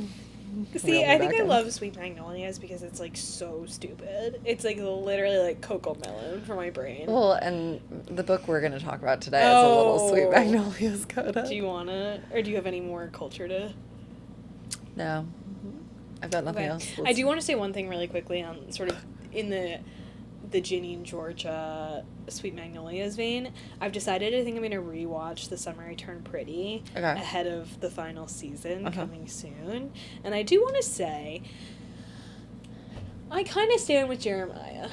See,
reel me
I think
back
I
in.
love Sweet Magnolias because it's like so stupid. It's like literally like Coco Melon for my brain.
Well, and the book we're going to talk about today is a little Sweet
Oh.
Magnolias coda.
Do you wanna, or do you have any more culture to?
No. I've got nothing
Okay.
else.
I do want to say one thing really quickly on sort of in the Ginny and Georgia Sweet Magnolias vein. I've decided I think I'm going to rewatch The Summer I Turned Pretty
Okay.
ahead of the final season
Uh-huh.
coming soon. And I do want to say I kind of stand with Jeremiah.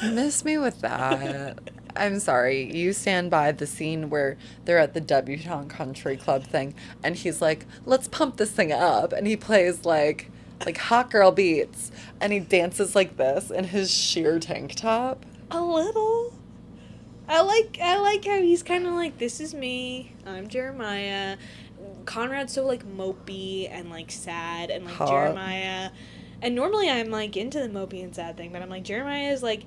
Miss me with that. I'm sorry. You stand by the scene where they're at the debutante country club thing, and he's like, "Let's pump this thing up," and he plays like hot girl beats, and he dances like this in his sheer tank top.
A little. I like how he's kind of like, this is me. I'm Jeremiah. Conrad's so like mopey and like sad, and like
Hot.
Jeremiah. And normally I'm like into the mopey and sad thing, but I'm like, Jeremiah is like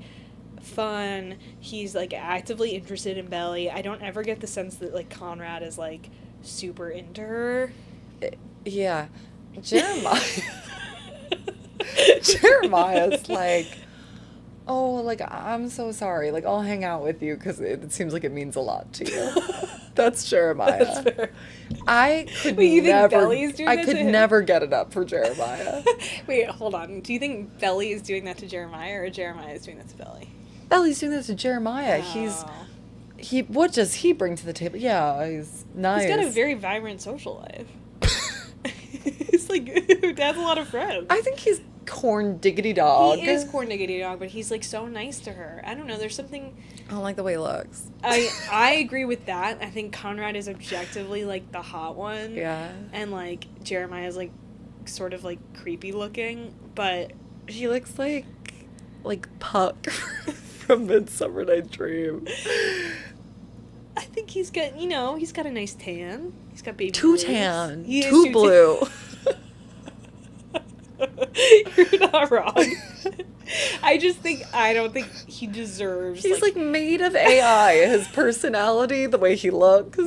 fun. He's like actively interested in Belly. I don't ever get the sense that like Conrad is like super into her.
Yeah, Jeremiah. Jeremiah's like, oh, like, I'm so sorry. Like, I'll hang out with you because it seems like it means a lot to you. That's Jeremiah.
That's fair.
I could
Wait, you think
never.
Belly's doing
I
that
could
to him?
never get it up for Jeremiah.
Wait, hold on. Do you think Belly is doing that to Jeremiah, or Jeremiah is doing that to Belly?
Belly's doing this to Jeremiah.
Oh.
What does he bring to the table? Yeah, he's nice.
He's got a very vibrant social life. He's like, has a lot of friends.
I think he's corn diggity dog.
He is corn diggity dog, but he's like so nice to her. I don't know. There's something.
I don't like the way he looks.
I agree with that. I think Conrad is objectively like the hot one.
Yeah.
And like Jeremiah is like sort of like creepy looking, but
He looks like Puck from Midsummer Night Dream.
I think he's got he's got a nice tan. He's got baby
Too
boobs.
tan.
He is
Too
too
blue.
You're not wrong. I don't think he deserves.
He's like made of AI. His personality, the way he looks.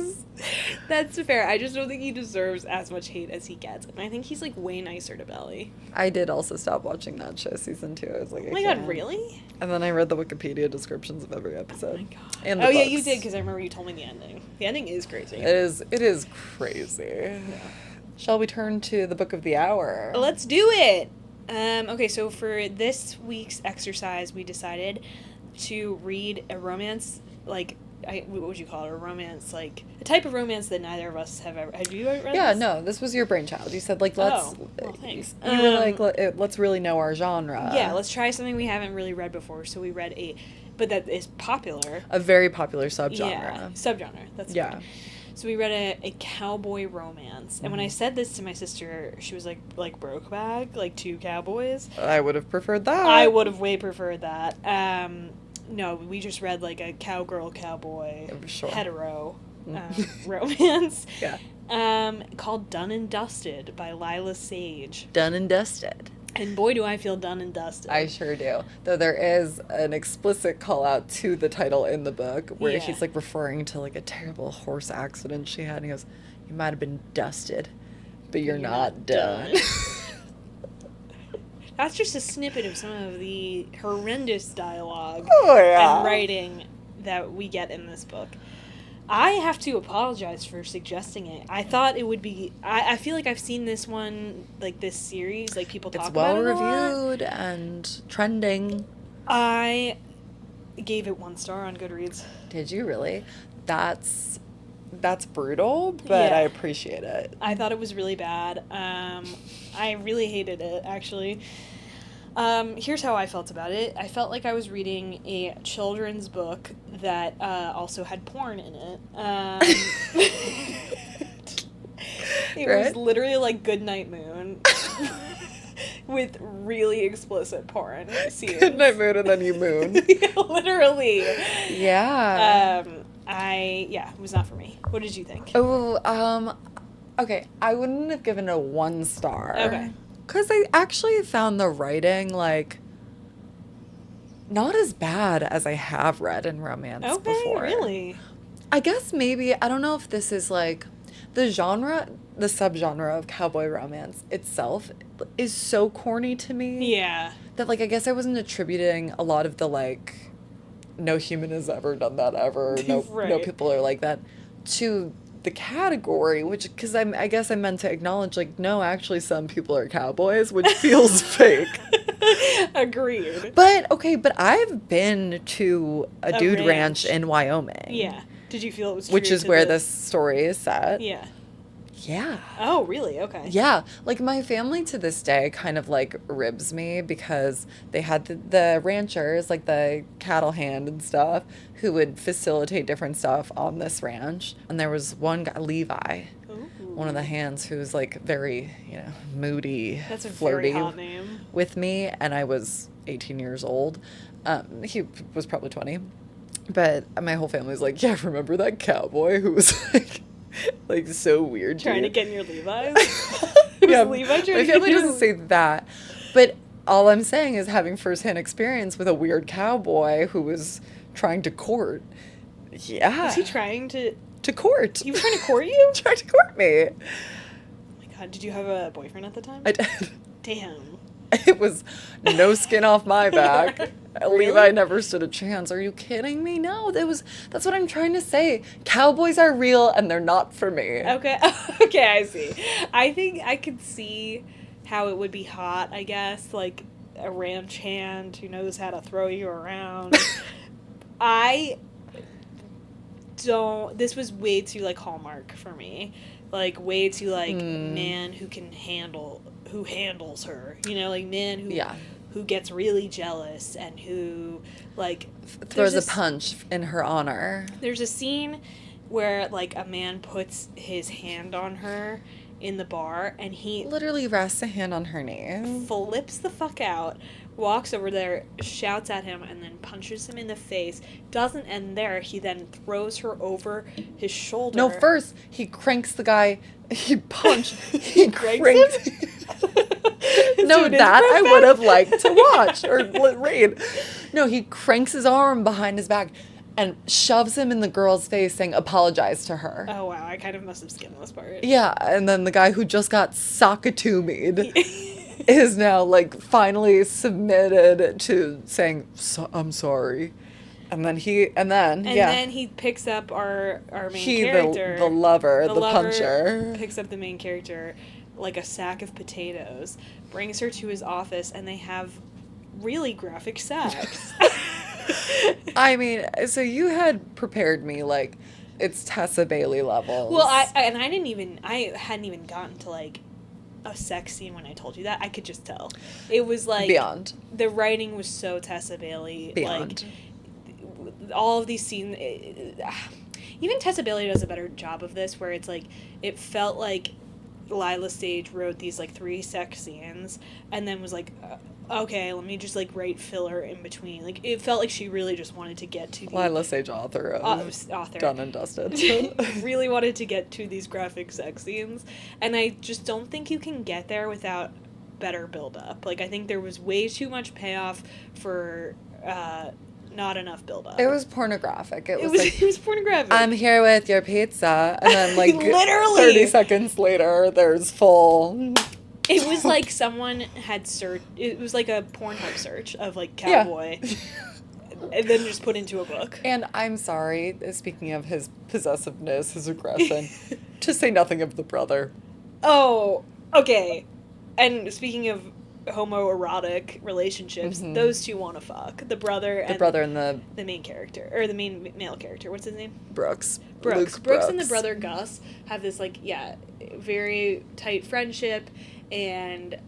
That's fair. I just don't think he deserves as much hate as he gets. And I think he's, like, way nicer to Belly.
I did also stop watching that show season 2. I was like,
Oh my god, really?
And then I read the Wikipedia descriptions of every episode.
Oh my god.
And the
oh, yeah,
books.
you did, because I remember you told me the ending. The ending is crazy.
It is crazy.
Yeah.
Shall we turn to the book of the hour?
Let's do it! Okay, so for this week's exercise, we decided to read a romance, like, what would you call it? A romance, like, a type of romance that neither of us have ever... Have you ever read
Yeah,
this?
no, this was your brainchild. You said, like, let's...
Oh, well, thanks.
You were like, let's really know our genre.
Yeah, let's try something we haven't really read before. So we read but that is popular.
A very popular subgenre.
Yeah, subgenre. That's
yeah.
good. So we read a cowboy romance. And when I said this to my sister, she was like Brokeback, like 2 cowboys.
I would have preferred that.
I would have way preferred that. No, we just read like a cowgirl cowboy
Sure.
hetero romance.
Yeah.
Called Done and Dusted by Lyla Sage.
Done and dusted.
And boy, do I feel done and dusted.
I sure do. Though there is an explicit call out to the title in the book where
Yeah.
he's like referring to like a terrible horse accident she had. And he goes, "You might have been dusted, but you're not done."
That's just a snippet of some of the horrendous dialogue
Oh, yeah.
and writing that we get in this book. I have to apologize for suggesting it. I thought it would be... I feel like I've seen this one, like this series, like people talk
It's
about
well
it a lot.
reviewed and trending.
I gave it 1 star on Goodreads.
Did you really? That's brutal, but
Yeah.
I appreciate it.
I thought it was really bad. I really hated it, actually. Here's how I felt about it. I felt like I was reading a children's book that also had porn in it. It was
Right?
literally like Goodnight Moon with really explicit porn scenes.
Good night, moon, and then you moon.
Literally.
Yeah.
It was not for me. What did you think?
Oh, okay. I wouldn't have given it a 1 star.
Okay.
Because I actually found the writing, like, not as bad as I have read in romance before.
Really?
I guess maybe, I don't know if this is, like, the subgenre of cowboy romance itself is so corny to me.
Yeah.
That, like, I guess I wasn't attributing a lot of the, like, no human has ever done that ever, no
Right.
people are like that, to the category, which, because I guess I meant to acknowledge, like, no, actually some people are cowboys, which feels fake.
Agreed.
But, okay, but I've been to a dude ranch
ranch.
in Wyoming.
Yeah. Did you feel it was
Which
true
is
to
where
the...
this story is set.
Yeah.
Yeah.
Oh, really? Okay.
Yeah, like my family to this day kind of like ribs me because they had the ranchers, like the cattle hand and stuff, who would facilitate different stuff on this ranch. And there was one guy, Levi,
Ooh.
one of the hands, who was like very, moody,
That's a
flirty
very hot name.
with me. And I was 18 years old. He was probably 20. But my whole family was like, yeah, remember that cowboy who was like so weird.
Trying to
you?
get in your Levi's?
Yeah,
Was Levi trying
my
to get
family
in your-
doesn't say that, but all I'm saying is having firsthand experience with a weird cowboy who was trying to court. Yeah,
Was he trying to...
court?
He was trying to court you?
Trying to court me.
Oh my god, did you have a boyfriend at the time?
I did.
Damn.
It was no skin off my back.
Really?
Levi never stood a chance. Are you kidding me? No, that's what I'm trying to say. Cowboys are real and they're not for me.
Okay. Okay, I see. I think I could see how it would be hot, I guess, like a ranch hand who knows how to throw you around. This was way too, like, Hallmark for me. Like, way too, like, man who handles her. Like, man who gets really jealous and who, like...
Throws a punch in her honor.
There's a scene where, like, a man puts his hand on her in the bar, and he
Literally rests a hand on her knee.
flips the fuck out, walks over there, shouts at him, and then punches him in the face. Doesn't end there. He then throws her over his shoulder.
No, first, he cranks the guy. He
cranks
cranks
him?
No,
Dude,
that
it's
I
perfect.
would have liked to watch or read. No, he cranks his arm behind his back and shoves him in the girl's face saying, apologize to her.
Oh, wow. I kind of must have skimmed this part.
Yeah, and then the guy who just got Sakatumi'd is now, like, finally submitted to saying, I'm sorry. And then
then he picks up our main character.
The lover, the
lover
puncher.
Picks up the main character like a sack of potatoes, brings her to his office, and they have really graphic sex.
I mean, so you had prepared me like it's Tessa Bailey levels.
Well, I hadn't even gotten to like a sex scene when I told you that. I could just tell. It was like
Beyond.
The writing was so Tessa Bailey.
Beyond.
Like all of these scenes, even Tessa Bailey does a better job of this, where it's like it felt like Lyla Sage wrote these like 3 sex scenes and then was like, okay, let me just like write filler in between. Like it felt like she really just wanted to get to the
Lyla Sage, author of Done and Dusted.
Really wanted to get to these graphic sex scenes, and I just don't think you can get there without better build up. Like I think there was way too much payoff for not enough build up.
It was pornographic. It was
pornographic.
I'm here with your pizza, and then like
literally
30 seconds later, there's full.
It was like someone had it was like a Pornhub search of like cowboy, and then just put into a book.
And I'm sorry, speaking of his possessiveness, his aggression, to say nothing of the brother.
Oh, okay. And speaking of homoerotic relationships, those two want to fuck. The brother and the main character, or the main male character. What's his name?
Brooks.
Brooks and the brother Gus have this like very tight friendship, and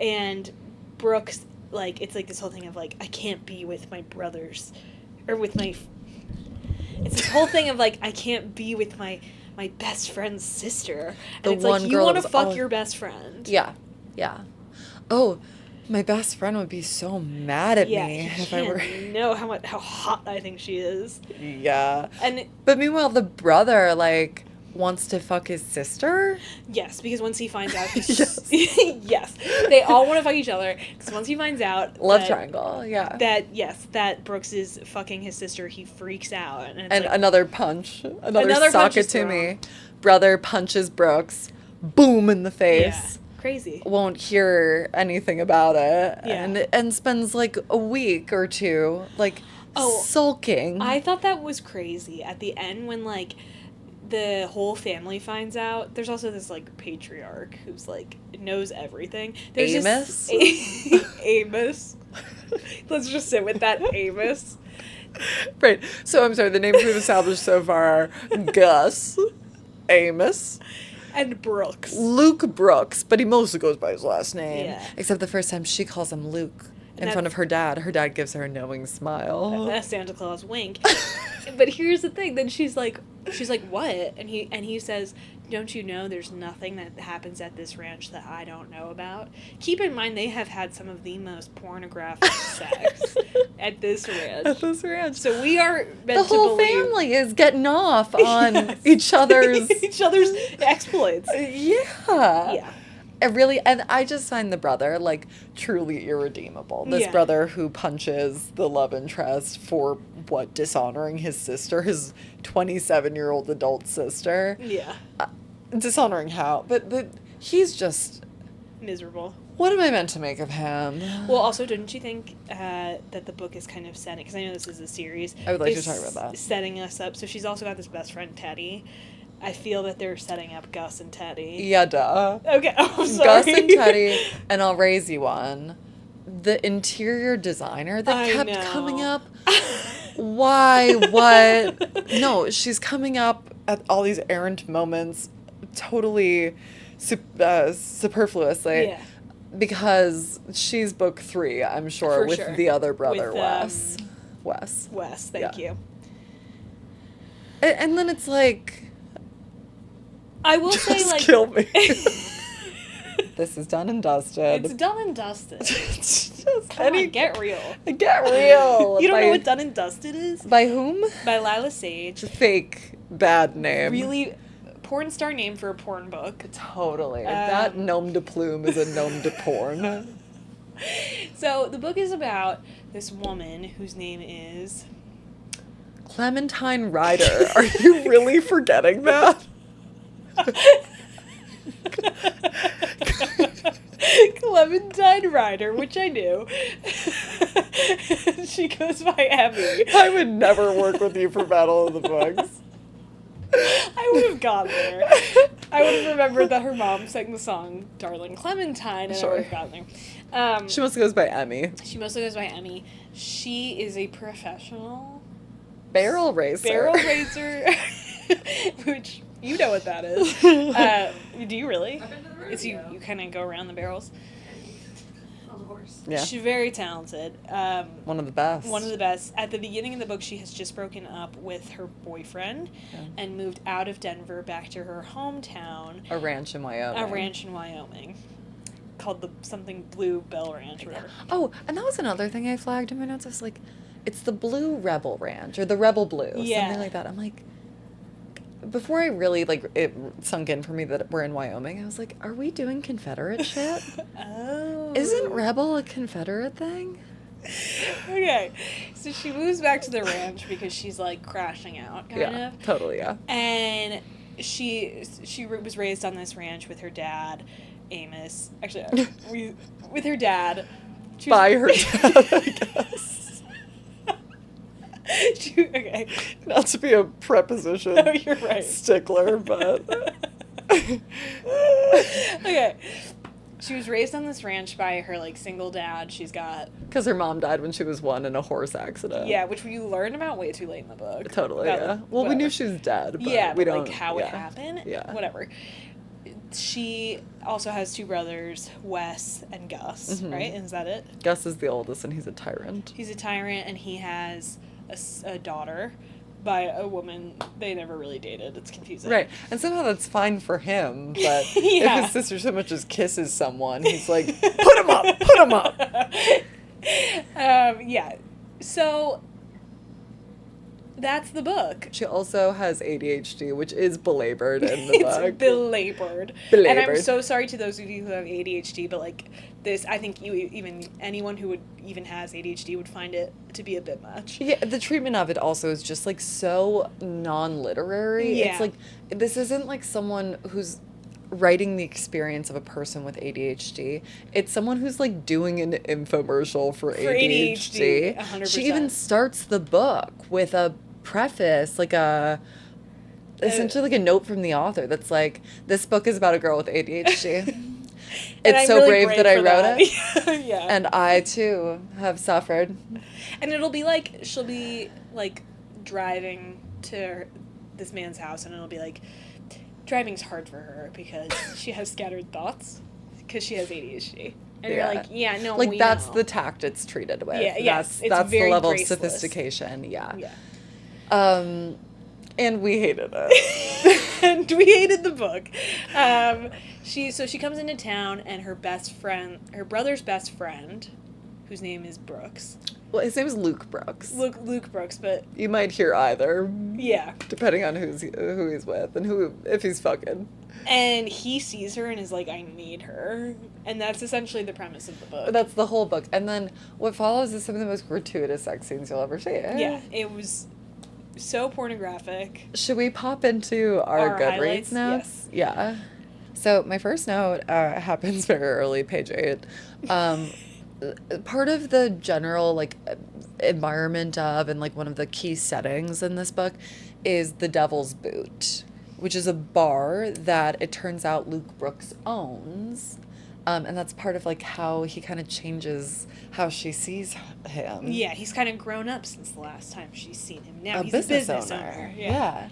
and Brooks, like, it's like this whole thing of like, I can't be with my brothers, or with my. It's this whole thing of like, I can't be with my best friend's sister. And it's like, you want to fuck your best friend.
Yeah. Yeah. Oh, my best friend would be so mad at me if I were.
Know how hot I think she is.
Yeah.
But
meanwhile, the brother, like, wants to fuck his sister?
Yes, because once he finds out...
Yes.
Yes. They all want to fuck each other, because once he finds out...
Love triangle, yeah.
That Brooks is fucking his sister, he freaks out. And
like, another punch. Another sock it to me. Brother punches Brooks. Boom in the face.
Yeah. Crazy.
Won't hear anything about it.
Yeah.
And spends, like, a week or two, like, sulking.
I thought that was crazy. At the end, when, like... the whole family finds out. There's also this, like, patriarch who's, like, knows everything. There's
Amos?
Amos. Let's just sit with that, Amos.
Right. So, I'm sorry, the names we've established so far are Gus, Amos,
and Brooks.
Luke Brooks, but he mostly goes by his last name.
Yeah.
Except the first time she calls him Luke in front of her dad. Her dad gives her a knowing smile.
A Santa Claus wink. But here's the thing. Then she's like, what? And he says, don't you know there's nothing that happens at this ranch that I don't know about? Keep in mind, they have had some of the most pornographic sex at this ranch. So we are meant
the whole family is getting off on
yes.
each other's
exploits.
Yeah.
Yeah.
And I just find the brother, like, truly irredeemable. This brother who punches the love interest for, dishonoring his sister, his 27-year-old adult sister.
Yeah.
Dishonoring how? But he's just...
miserable.
What am I meant to make of him?
Well, also, didn't you think that the book is kind of setting... because I know this is a series.
I would like to talk about that.
Setting us up. So she's also got this best friend, Teddy. I feel that they're setting up Gus and Teddy.
Yeah, duh.
Okay, I'm sorry.
Gus and Teddy, and I'll raise you one. The interior designer that kept coming up. Why? What? No, she's coming up at all these errant moments, totally superfluously.
Yeah.
Because she's book 3, I'm sure, with the other brother,
with,
Wes.
Wes, thank you.
And then it's like...
I will say, like...
kill me. This is done and dusted.
It's done and dusted.
Come
on, get real.
Get real.
You don't know what done and dusted is?
By whom?
By Lyla Sage.
Fake bad name.
Really porn star name for a porn book.
Totally. That nom de plume is a nom de porn.
So the book is about this woman whose name is
Clementine Ryder. Are you really forgetting that?
Clementine Ryder, which I knew. She goes by Emmy.
I would never work with you for Battle of the Books.
I would have gone there. I would have remembered that her mom sang the song Darling Clementine, and I would have gotten there.
She mostly goes by Emmy.
She mostly goes by Emmy. She is a professional
Barrel racer.
barrel racer, which you know what that is. Do you really?
I've been to the rodeo.
It's you kind of go around the barrels.
On the horse.
Yeah.
She's very talented.
One of the best.
One of the best. At the beginning of the book, she has just broken up with her boyfriend and moved out of Denver back to her hometown.
A ranch in Wyoming.
A ranch in Wyoming. Called the something Blue Bell Ranch or whatever.
Oh, and that was another thing I flagged in my notes. I was like, it's the Blue Rebel Ranch, or the Rebel Blue, something like that. I'm like, before I really, it sunk in for me that we're in Wyoming, I was like, are we doing Confederate shit?
Oh.
Isn't Rebel a Confederate thing?
Okay. So she moves back to the ranch because she's, like, crashing out, kind of.
Totally, yeah.
And she was raised on this ranch with her dad, Amos. Actually, with her dad.
By her dad, I guess.
Okay.
Not to be a preposition
Oh, you're right.
stickler, but...
Okay. She was raised on this ranch by her, like, single dad. She's got...
Because her mom died when she was 1 in a horse accident.
Yeah, which we learn about way too late in the book.
Totally,
About,
yeah.
like,
Well, we knew
whatever.
she was dead, but
yeah,
we
but,
don't...
like, how it happened?
Yeah.
Whatever. She also has 2 brothers, Wes and Gus, right? Is that it?
Gus is the oldest, and he's a tyrant.
He's a tyrant, and he has a daughter by a woman. They never really dated. It's confusing.
Right. And somehow that's fine for him, but
Yeah.
if his sister so much as kisses someone, he's like, put him up! Put him up!
Yeah. So that's the book.
She also has ADHD, which is belabored in the book.
It's belabored. And I'm so sorry to those of you who have ADHD, but like this, I think even anyone who would even has ADHD would find it to be a bit much.
Yeah, the treatment of it also is just like so non-literary.
Yeah.
It's like, this isn't like someone who's writing the experience of a person with ADHD. It's someone who's like doing an infomercial for ADHD.
100%.
She even starts the book with a preface, like essentially like a note from the author that's like, this book is about a girl with ADHD. It's so
really
brave that I wrote
it. Yeah.
And I too have suffered.
And it'll be like, she'll be like driving to this man's house, and it'll be like, driving's hard for her because she has scattered thoughts because she has ADHD. And you're like, yeah, no,
like
we
that's
know.
the tact it's treated with.
Yeah, yes, it's
that's the
very
level
graceless.
of sophistication. Yeah.
Yeah.
And we hated it.
And we hated the book. She comes into town, and her brother's best friend, whose name is Brooks.
Well, his name is Luke Brooks.
Luke Brooks, but
You might hear either,
yeah.
depending on who he's with and if he's fucking.
And he sees her and is like, I need her. And that's essentially the premise of the book.
That's the whole book. And then what follows is some of the most gratuitous sex scenes you'll ever see.
Yeah, it was so pornographic.
Should we pop into our Goodreads
highlights?
notes? Yes. Yeah. So my first note happens very early, page 8. Part of the general like environment of and like one of the key settings in this book is the Devil's Boot, which is a bar that it turns out Luke Brooks owns. And that's part of like how he kind of changes how she sees him.
Yeah, he's kind of grown up since the last time she's seen him. Now he's
business
a business owner.
Yeah.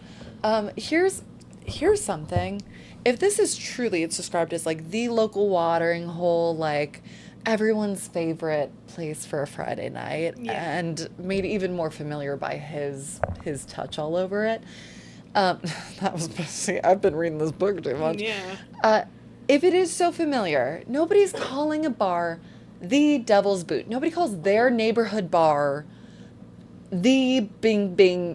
Here's something. If this is truly, it's described as like the local watering hole, like everyone's favorite place for a Friday night, and made even more familiar by his touch all over it. That was, see, I've been reading this book too much.
Yeah.
If it is so familiar, nobody's calling a bar the Devil's Boot. Nobody calls their neighborhood bar The Bing Bing.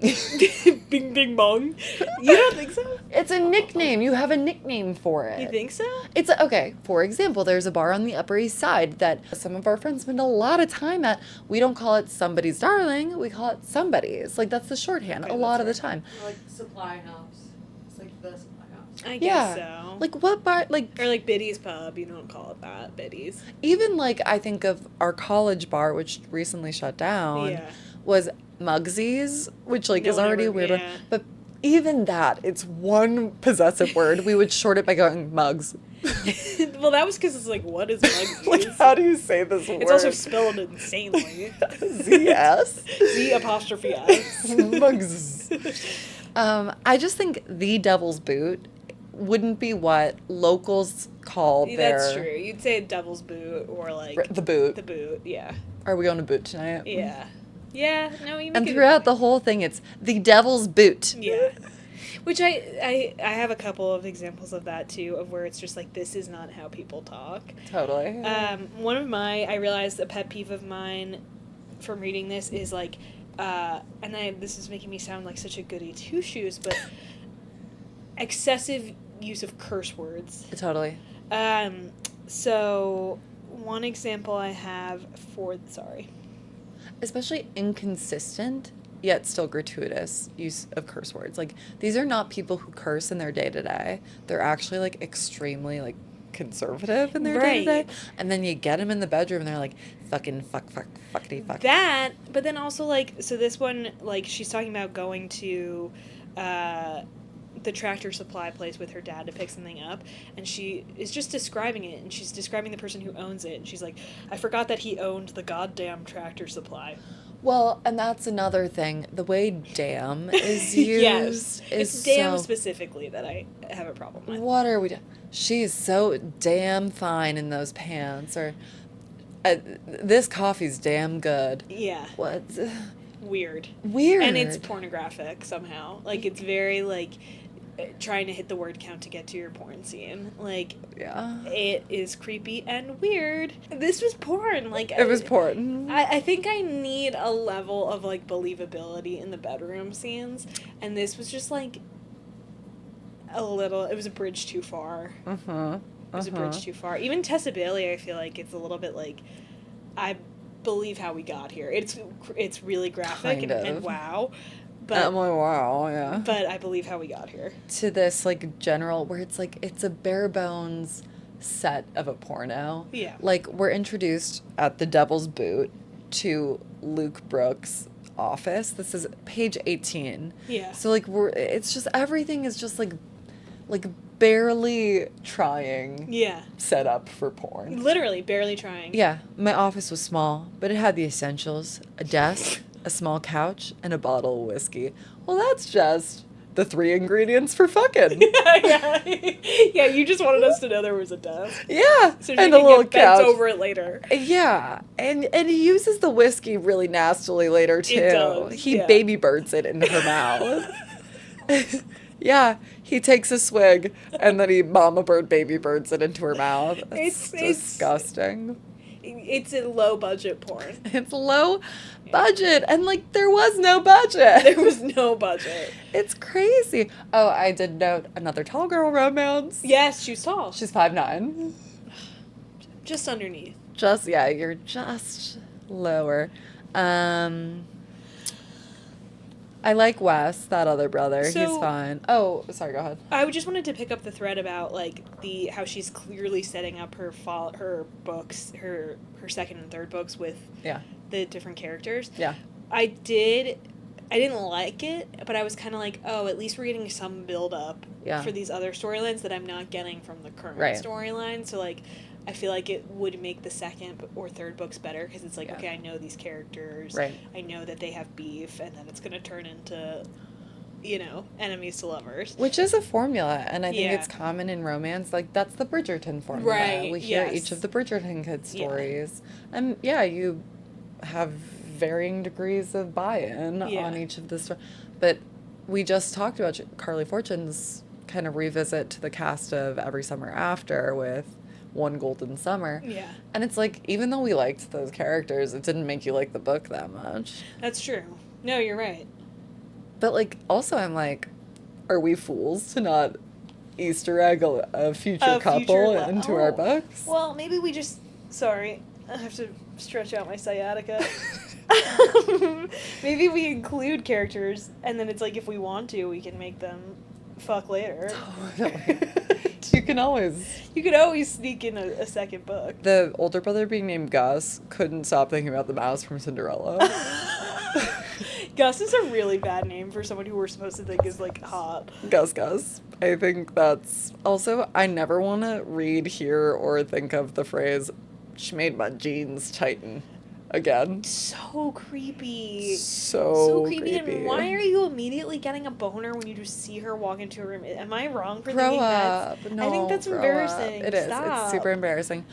Bing Bing Bong. You don't think so?
It's a nickname. You have a nickname for it.
You think so?
It's okay. For example, there's a bar on the Upper East Side that some of our friends spend a lot of time at. We don't call it Somebody's Darling. We call it Somebody's. Like, that's the shorthand
Okay,
a lot of the
that's fair.
time.
Or like supply house. It's like the supply house.
I
Yeah.
guess so.
Like, what bar? Like,
Or like Biddy's Pub. You don't call it that. Biddy's.
even like I think of our college bar, which recently shut down,
Yeah.
was Mugsy's, which like
No
is
one
already a
ever-
weird
yeah.
one. But even that, it's one possessive word. We would short it by going Mugs.
Well, that was because it's like, what is Mugsy's?
Like, how do you say this word?
It's also spelled insanely.
Z-S?
Z apostrophe S.
Mugs. I just think the Devil's Boot wouldn't be what locals call their...
That's true. You'd say Devil's Boot or like
The boot.
the boot. Yeah.
Are we on a boot tonight?
Yeah. Yeah. No, you make
And
it-
throughout the whole thing, it's the Devil's Boot.
Yeah. Which I have a couple of examples of that too, of where it's just like, this is not how people talk.
Totally.
One of I realized a pet peeve of mine from reading this is like, this is making me sound like such a goody two shoes, but excessive use of curse words.
Totally.
So one example I have
Especially inconsistent, yet still gratuitous use of curse words. Like, these are not people who curse in their day-to-day. They're actually, like, extremely, like, conservative in their
Right.
day-to-day. And then you get them in the bedroom and they're like, fucking fuck, fuckity fuck.
That, but then also like, so this one, like, she's talking about going to the Tractor Supply place with her dad to pick something up, and she is just describing it, and she's describing the person who owns it, and she's like, I forgot that he owned the goddamn Tractor Supply.
Well, and that's another thing. The way damn is used
Yes,
is
it's damn
so...
specifically that I have a problem with.
What are we doing? She's so damn fine in those pants. Or, this coffee's damn good.
Yeah,
What?
weird.
Weird.
And it's pornographic somehow. Like, it's very, like, trying to hit the word count to get to your porn scene. Like,
Yeah.
it is creepy and weird. This was porn. Like,
It was porn.
I think I need a level of, like, believability in the bedroom scenes. And this was just, like, it was a bridge too far.
Uh-huh.
It was a bridge too far. Even Tessa Bailey, I feel like it's a little bit like, I believe how we got here. It's really graphic
Kind
and
of.
wow, but
I'm like, wow, yeah.
but I believe how we got here.
To this, like, general, where it's like, it's a bare bones set of a porno.
Yeah.
Like, we're introduced at the Devil's Boot to Luke Brooks' office. This is page 18.
Yeah.
So, like, it's just, everything is just, like barely trying
Yeah.
set up for porn.
Literally barely trying.
Yeah, my office was small, but it had the essentials: a desk, a small couch, and a bottle of whiskey. Well, that's just the 3 ingredients for fucking.
yeah. Yeah, you just wanted us to know there was a desk.
Yeah,
So she
and a
can
little
get bent
couch.
over it later.
Yeah, and he uses the whiskey really nastily later too.
does,
He
yeah.
baby birds it into her mouth. Yeah, he takes a swig and then he mama bird baby birds it into her mouth. It's
It's-
disgusting.
It's a low budget porn.
It's low budget, and like there was no budget.
There was no budget.
It's crazy. Oh, I did note another tall girl romance.
Yes, she was tall.
She's 5'9".
Just underneath.
Just yeah, you're just lower. I like Wes, that other brother. He's
So-
fine. Oh, sorry, go ahead.
I just wanted to pick up the thread about like how she's clearly setting up her books, her second and third books with
Yeah.
the different characters.
Yeah.
I didn't like it, but I was kind of like, oh, at least we're getting some build up
Yeah.
for these other storylines that I'm not getting from the current
Right.
storyline. So like, I feel like it would make the second or third books better because it's like,
Yeah.
okay, I know these characters.
Right.
I know that they have beef, and then it's gonna turn into, enemies to lovers.
Which is a formula, and I think
Yeah.
it's common in romance. Like, that's the Bridgerton formula.
Right,
We hear
yes.
each of the Bridgerton kids'
Yeah.
stories. And, yeah, you have varying degrees of buy-in
Yeah.
on each of the stories. But we just talked about Carly Fortune's kind of revisit to the cast of Every Summer After with One Golden Summer.
Yeah,
And it's like, even though we liked those characters, it didn't make you like the book that much.
that's true. No, you're right.
But, like, also I'm like, are we fools to not Easter egg a future couple into our books?
Well, maybe we just... Sorry, I have to stretch out my sciatica. Maybe we include characters, and then it's like if we want to, we can make them fuck later.
Totally. You can always...
You could always sneak in a second book.
The older brother being named Gus couldn't stop thinking about the mouse from Cinderella.
Gus is a really bad name for someone who we're supposed to think is, like, hot.
Gus. I think that's... Also, I never want to read, hear, or think of the phrase, she made my jeans tighten again.
So creepy.
So
creepy.
creepy.
And why are you immediately getting a boner when you just see her walk into a room? Am I wrong for
Grow
thinking
up.
that?
No,
I think that's
grow
embarrassing.
Up. It is.
Stop.
It's super embarrassing.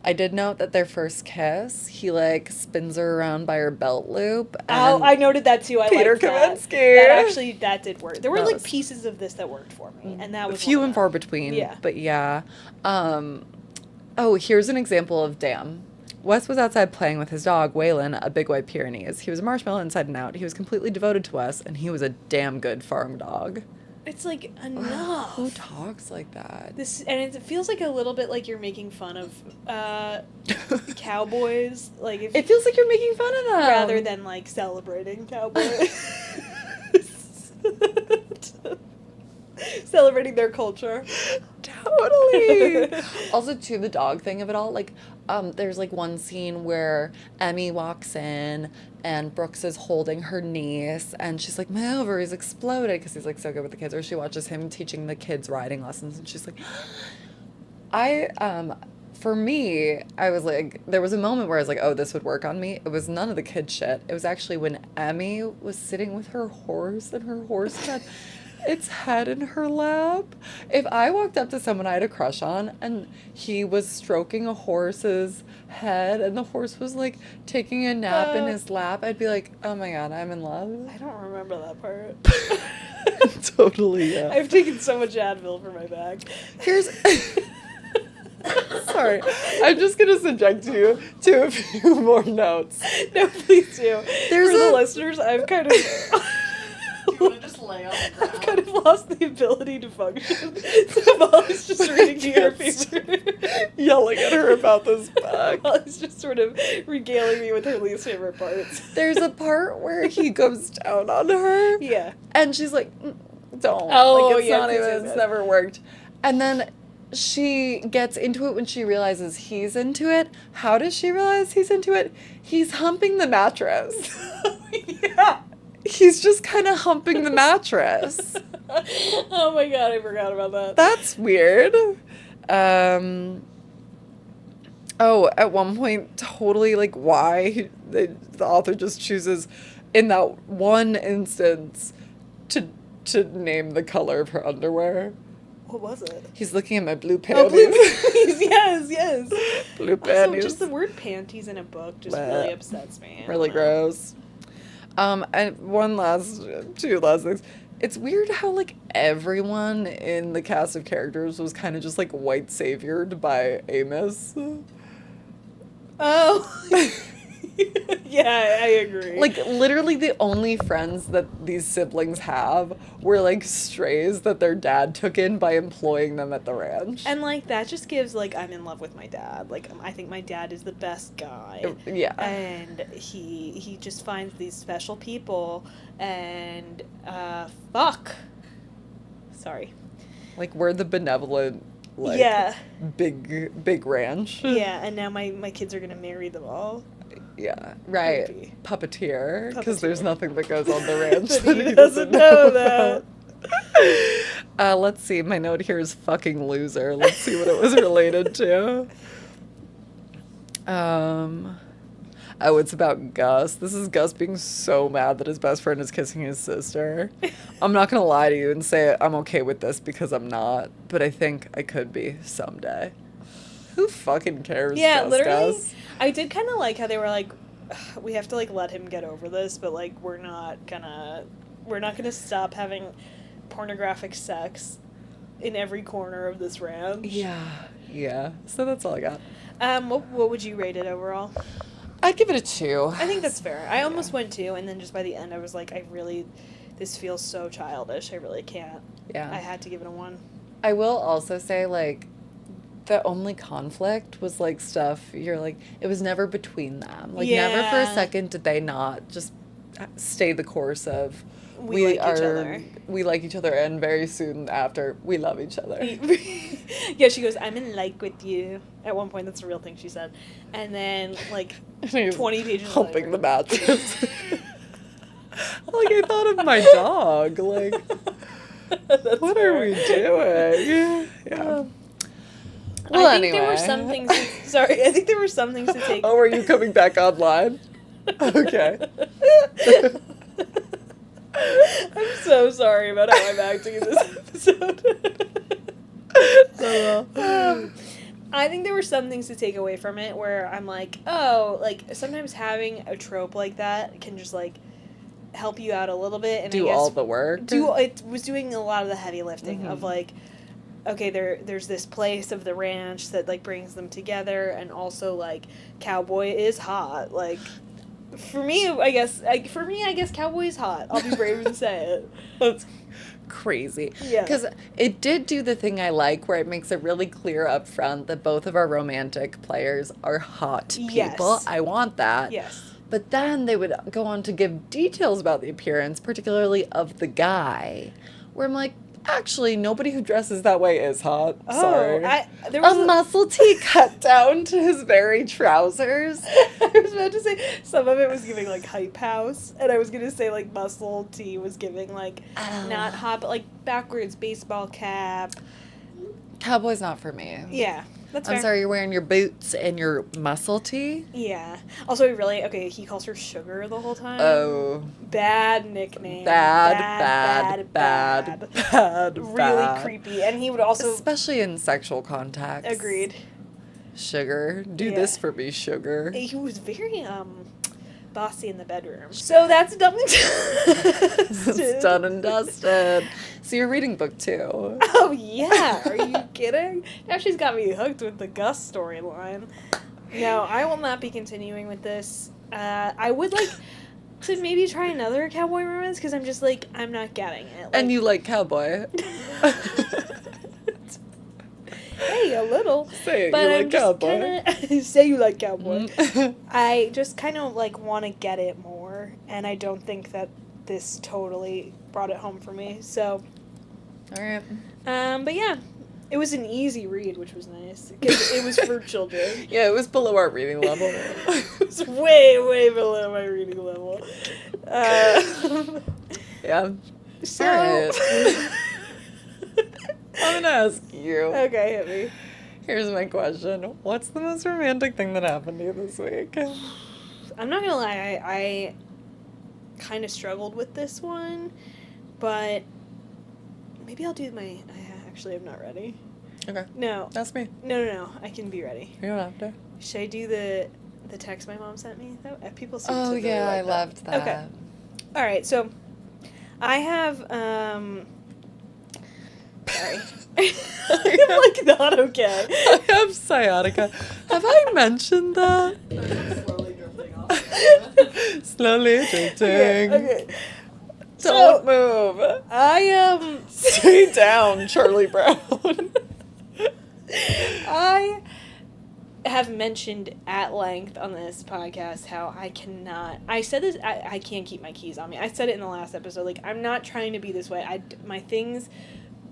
I did note that their first kiss, he, like, spins her around by her belt loop.
Oh, I noted that too. I
Peter
liked that.
Kavinsky.
That did work. There were,
That
like,
was-
pieces of this that worked for me, and that was
few
one
and
of
far
them.
between.
Yeah.
But yeah. Oh, here's an example of damn. Wes was outside playing with his dog, Waylon, a big white Pyrenees. He was a marshmallow inside and out. He was completely devoted to Wes, and he was a damn good farm dog.
It's like, enough.
Who talks like that?
It feels like a little bit like you're making fun of cowboys. Like if
It feels like you're making fun of them.
rather than like celebrating cowboys. Celebrating their culture.
Totally. Also, to the dog thing of it all, like, there's like one scene where Emmy walks in and Brooks is holding her niece and she's like, my ovaries exploded because he's like so good with the kids. Or she watches him teaching the kids riding lessons and she's like, for me, I was like, there was a moment where I was like, oh, this would work on me. It was none of the kid shit. It was actually when Emmy was sitting with her horse and her horse had its head in her lap. If I walked up to someone I had a crush on and he was stroking a horse's head and the horse was like taking a nap in his lap, I'd be like, oh my God, I'm in love.
I don't remember that part.
Totally, yeah.
I've taken so much Advil for my back.
Here's... Sorry, I'm just gonna subject you to a few more notes.
No, please do.
There's
for the
a-
listeners, I've kind of...
You want to just lay on the ground?
I've kind of lost the ability to function. So Molly's just reading me her favorite.
Yelling at her about this book.
Molly's just sort of regaling me with her least favorite parts.
There's a part where he goes down on her.
Yeah.
And she's like, don't.
Oh,
like, it's
yes,
not
yes,
even,
yes,
it's
yes.
never worked. And then she gets into it when she realizes he's into it. How does she realize he's into it? He's humping the mattress.
Yeah.
He's just kind of humping the mattress.
Oh my God, I forgot about that.
That's weird. Oh, at one point, totally, like, why the author just chooses, in that one instance, to name the color of her underwear.
What was it?
He's looking at my blue
Oh,
panties.
blue panties. Yes, yes.
Blue
Also,
panties.
just the word panties in a book just
Bleh.
really upsets me. I don't
Really
know.
gross. And two last things. It's weird how, like, everyone in the cast of characters was kind of just, like, white saviored by Amos.
Oh. Yeah, I agree.
Like, literally the only friends that these siblings have were, like, strays that their dad took in by employing them at the ranch.
and, like, that just gives, like, I'm in love with my dad. Like, I think my dad is the best guy.
Yeah.
And he just finds these special people and, fuck. Sorry.
Like, we're the benevolent, like,
Yeah.
big ranch.
Yeah, and now my kids are gonna marry them all.
Yeah, right.
Creepy.
Puppeteer, because
Puppeteer.
there's nothing that goes on the ranch
But
that
he doesn't know that.
about. Let's see, my note here is fucking loser. Let's see what it was related to. Oh, it's about Gus. This is Gus being so mad that his best friend is kissing his sister. I'm not gonna lie to you and say I'm okay with this because I'm not, but I think I could be someday. Who fucking cares?
Yeah,
Gus,
literally.
Gus?
I did kind of like how they were like, we have to like let him get over this, but like we're not gonna stop having pornographic sex in every corner of this ranch.
Yeah. So that's all I got.
What would you rate it overall?
I'd give it a 2.
I think that's fair. I almost went 2, and then just by the end, I was like, this feels so childish. I really can't.
Yeah.
I had to give it a 1.
I will also say, like, the only conflict was, like, stuff you're like, it was never between them. Like, never for a
Yeah.
second did they not just stay the course of,
We like each other.
We like each other, and very soon after, we love each other.
Yeah, she goes, I'm in like with you. At one point, that's the real thing she said. And then, like,
And he was
20 pages
humping
later.
the mattress. Like, I thought of my dog. Like,
That's
what
fair.
are we doing? Yeah. Well,
I think there were
anyway.
some things. Sorry, I think there were some things to take.
Oh, are you coming back online? Okay.
I'm so sorry about how I'm acting in this episode. I think there were some things to take away from it where I'm like, oh, like, sometimes having a trope like that can just, like, help you out a little bit. And
Do
I guess
all the work.
it was doing a lot of the heavy lifting of,
Mhm.
like, okay, there's this place of the ranch that, like, brings them together, and also, like, Cowboy is hot. Like, for me, I guess Cowboy is hot. I'll be brave and say it.
That's crazy.
Yeah.
Because it did do the thing I like where it makes it really clear up front that both of our romantic players are hot people.
Yes.
I want that.
Yes.
But then they would go on to give details about the appearance, particularly of the guy, where I'm like, actually, nobody who dresses that way is hot. Sorry.
There was
A muscle tee cut down to his very trousers.
I was about to say some of it was giving like hype house, and I was gonna say like muscle tee was giving like not hot, but like backwards baseball cap.
Cowboy's not for me.
Yeah, that's fair.
I'm sorry, you're wearing your boots and your muscle tee?
Yeah. Also, he calls her Sugar the whole time.
Oh.
Bad nickname.
Bad.
Really creepy, and he would also.
Especially in sexual contacts.
Agreed.
Sugar. Do
Yeah.
this for me, sugar.
He was very bossy in the bedroom. So that's done and dusted.
It's done and dusted. So you're reading book 2.
Oh yeah, are you kidding? Now she's got me hooked with the Gus storyline. No, I will not be continuing with this. I would like to maybe try another Cowboy Romance because I'm just like, I'm not getting it. Like,
And you like Cowboy.
hey, a little.
Say it,
But
you
I'm
like
just
Cowboy.
kinda, say you like Cowboy.
Mhm.
I just kind of like want to get it more, and I don't think that this totally brought it home for me. So,
All right.
but yeah, it was an easy read, which was nice because it was for children.
Yeah, it was below our reading level.
It was way, way below my reading level.
Yeah.
So,
All right. I'm gonna ask you.
okay, hit me.
Here's my question. What's the most romantic thing that happened to you this week?
I'm not gonna lie, I kind of struggled with this one, but maybe I'll do my. Actually, I'm not ready.
Okay.
No,
That's me.
no. I can be ready.
You don't have to.
Should I do the text my mom sent me? That people seem to
Oh,
really
yeah,
like
I
that.
loved that.
Okay. All right, so I have sorry. I'm like not okay.
I have sciatica. Have I mentioned that?
I'm slowly drifting off.
Slowly drifting.
Okay.
Don't move.
I
Stay down, Charlie Brown.
I have mentioned at length on this podcast how I said this, I can't keep my keys on me. I said it in the last episode, like, I'm not trying to be this way. My things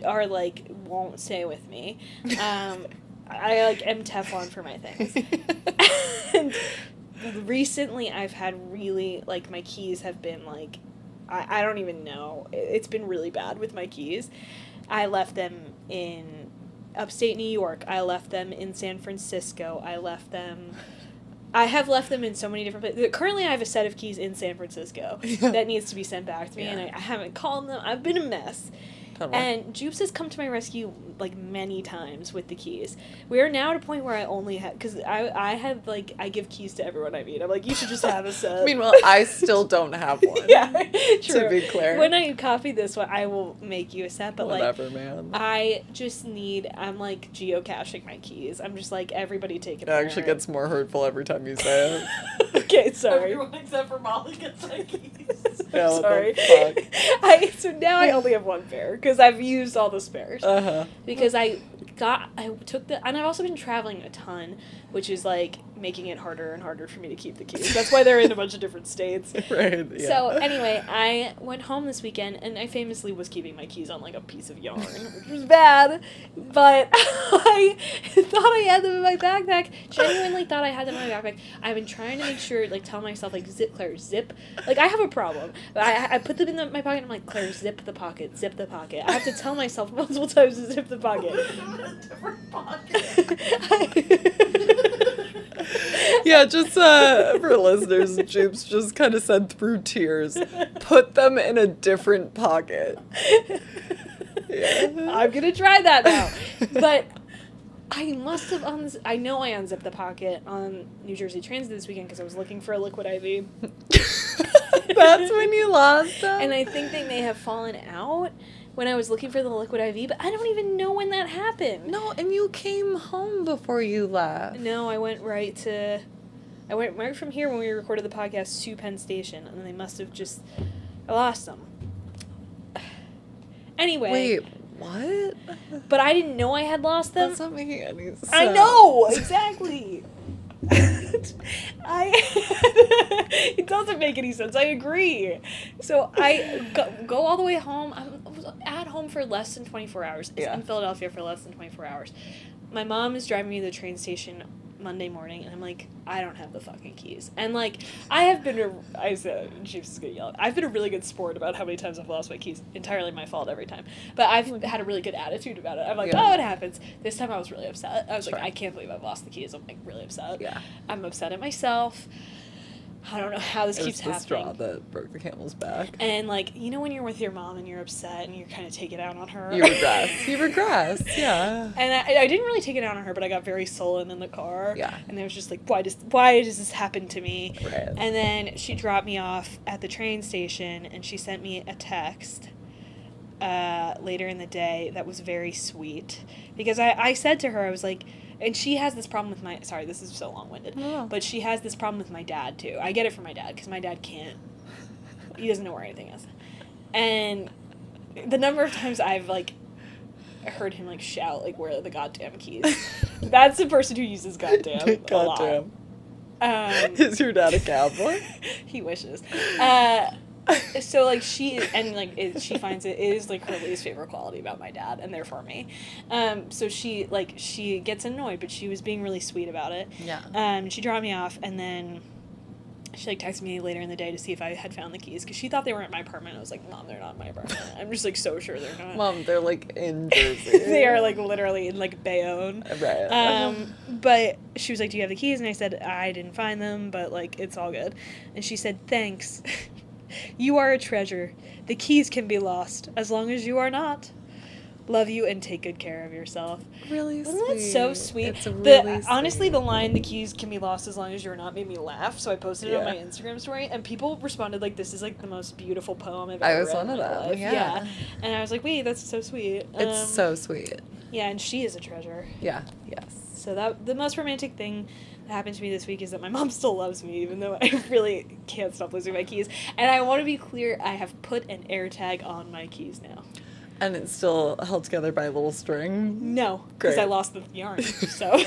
are, like, won't stay with me. I, like, am Teflon for my things. And recently I've had really, like, my keys have been, like, I don't even know. It's been really bad with my keys. I left them in upstate New York. I left them in San Francisco. I have left them in so many different places. Currently, I have a set of keys in San Francisco that needs to be sent back to me, and I haven't called them. I've been a mess.
Totally.
And Jupes has come to my rescue, like, many times with the keys. We are now at a point where I only have, because I have, like, I give keys to everyone I meet. I'm like, you should just have a set.
Meanwhile, I still don't have one.
Yeah, true.
To be clear.
When I copy this one, I will make you a set, but,
Whatever,
like,
man.
I just need, I'm, like, geocaching my keys. I'm just like, everybody take
It actually gets more hurtful every time you say it.
Okay, sorry.
Everyone except for Molly gets my keys.
Yeah, what
Sorry.
the fuck?
So now I only have one pair because I've used all the spares.
Uh-huh.
Because I took and I've also been traveling a ton, which is like making it harder and harder for me to keep the keys. That's why they're in a bunch of different states.
Right, yeah.
So anyway, I went home this weekend and I famously was keeping my keys on like a piece of yarn, which was bad, but I thought I had them in my backpack. Genuinely thought I had them in my backpack. I've been trying to make sure, like, tell myself, like, zip, Claire, zip. Like, I have a problem. But I put them in my pocket and I'm like, Claire, zip the pocket, zip the pocket. I have to tell myself multiple times to zip the pocket.
Different pocket.
Yeah, just for listeners, Jupes just kind of said through tears, put them in a different pocket. Yeah.
I'm gonna try that now. But I must have I know I unzipped the pocket on New Jersey Transit this weekend because I was looking for a liquid IV.
That's when you lost them?
And I think they may have fallen out when I was looking for the liquid IV, but I don't even know when that happened.
No, and you came home before you left.
No, I went right from here when we recorded the podcast to Penn Station, and they must have I lost them. Anyway.
Wait, what?
But I didn't know I had lost them.
That's not making any sense.
I know, exactly. It doesn't make any sense. I agree. So I go all the way home. I was at home for less than 24 hours.
Yeah.
In Philadelphia for less than 24 hours. My mom is driving me to the train station Monday morning, and I'm like, I don't have the fucking keys. And, like, I've been a really good sport about how many times I've lost my keys. Entirely my fault every time. But I've had a really good attitude about it. I'm like, oh, it happens. This time I was really upset. I was like, I can't believe I've lost the keys. I'm, like, really upset.
Yeah.
I'm upset at myself. I don't know how this keeps happening.
It was the straw that broke the camel's back.
And, like, you know when you're with your mom and you're upset and you're kind of take it out on her?
You regress, yeah.
And I didn't really take it out on her, but I got very sullen in the car.
Yeah.
And I was just like, why does this happen to me?
Right.
And then she dropped me off at the train station, and she sent me a text later in the day that was very sweet. Because I said to her, I was like, and she has this problem with sorry, this is so long-winded, but she has this problem with my dad, too. I get it from my dad, because my dad he doesn't know where anything is. And the number of times I've, like, heard him, like, shout, like, where are the goddamn keys? That's the person who uses goddamn a lot.
Is your dad a cowboy?
He wishes. So, like, she finds it is, like, her least favorite quality about my dad, and therefore me. So she gets annoyed, but she was being really sweet about it.
Yeah.
She dropped me off, and then she, like, texted me later in the day to see if I had found the keys, because she thought they were at my apartment. I was like, Mom, they're not in my apartment. I'm just, like, so sure they're not.
Mom, they're, like, in Jersey.
They are, like, literally in, like, Bayonne.
Right.
But she was like, do you have the keys? And I said, I didn't find them, but, like, it's all good. And she said, thanks. You are a treasure. The keys can be lost, as long as you are not. Love you, and take good care of yourself.
Really
Isn't
sweet.
that so sweet?
It's really
honestly,
sweet.
the line, the keys can be lost as long as you're not, made me laugh, so I posted it on my Instagram story, and people responded like, this is, like, the most beautiful poem I've ever read.
I was one of
in my
them,
life.
yeah.
And I was like, wait, that's so sweet.
It's so sweet.
Yeah, and she is a treasure.
Yeah, yes.
So the most romantic thing that happened to me this week is that my mom still loves me, even though I really can't stop losing my keys. And I want to be clear, I have put an air tag on my keys now.
And it's still held together by a little string?
No, because
Great.
I lost the yarn. So,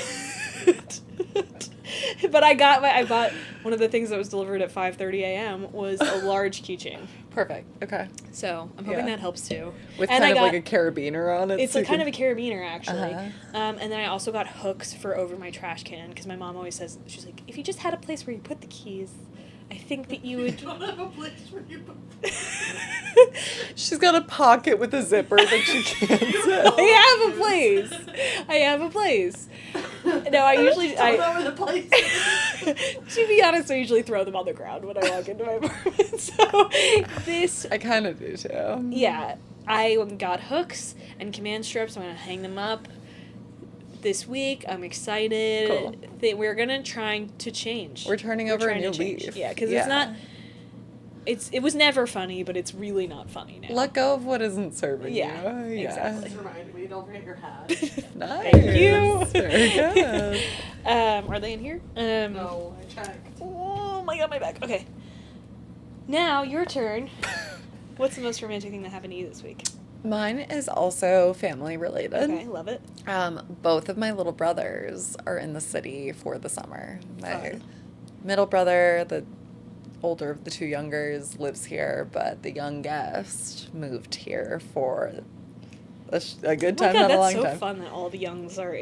but I bought one of the things that was delivered at 5:30 a.m. was a large keychain.
Perfect. Okay.
So I'm hoping that helps too.
With
and
kind of like a carabiner on it.
It's
so
like kind of a carabiner actually.
Uh-huh.
And then I also got hooks for over my trash can because my mom always says, she's like, if you just had a place where you put the keys, I think that you would.
You don't have a place where you put
She's got a pocket with a zipper that she can't zip.
I have a place. No, I usually
don't know where the place is.
To be honest, I usually throw them on the ground when I walk into my apartment. So this
I kind of do too.
yeah. I got hooks and command strips. I'm going to hang them up this week. I'm excited.
Cool.
We're going to try to change.
We're turning over a new leaf.
Yeah, because it's not... It was never funny, but it's really not funny now.
Let go of what isn't serving you.
Exactly.
Just remind me, don't forget your hat.
Nice.
Thank you.
Very good.
Are they in here?
No, I checked.
Oh my god, my back. Okay. Now, your turn. What's the most romantic thing that happened to you this week?
Mine is also family related.
Okay, love it.
Both of my little brothers are in the city for the summer. My
Fun.
middle brother, the older of the two youngers, lives here, but the youngest moved here for a good time, not a long
that's so
time.
fun that all the youngs are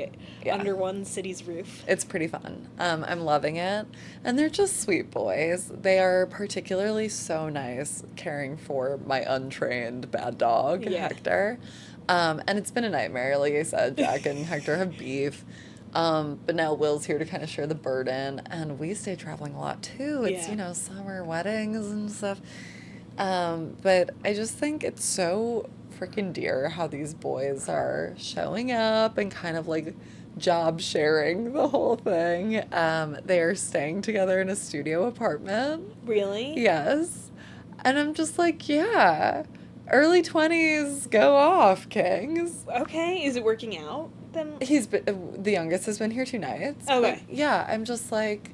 under one city's roof.
It's pretty fun. I'm loving it. And they're just sweet boys. They are particularly so nice caring for my untrained bad dog, Hector. And it's been a nightmare. Like I said, Jack and Hector have beef. But now Will's here to kind of share the burden. And we stay traveling a lot too. It's, summer weddings and stuff. But I just think it's so freaking dear how these boys are showing up and kind of like job sharing the whole thing. They are staying together in a studio apartment.
Really?
Yes. And I'm just like, yeah, early 20s, go off, kings.
Okay, is it working out then?
The youngest has been here 2 nights.
Okay.
But yeah, I'm just like,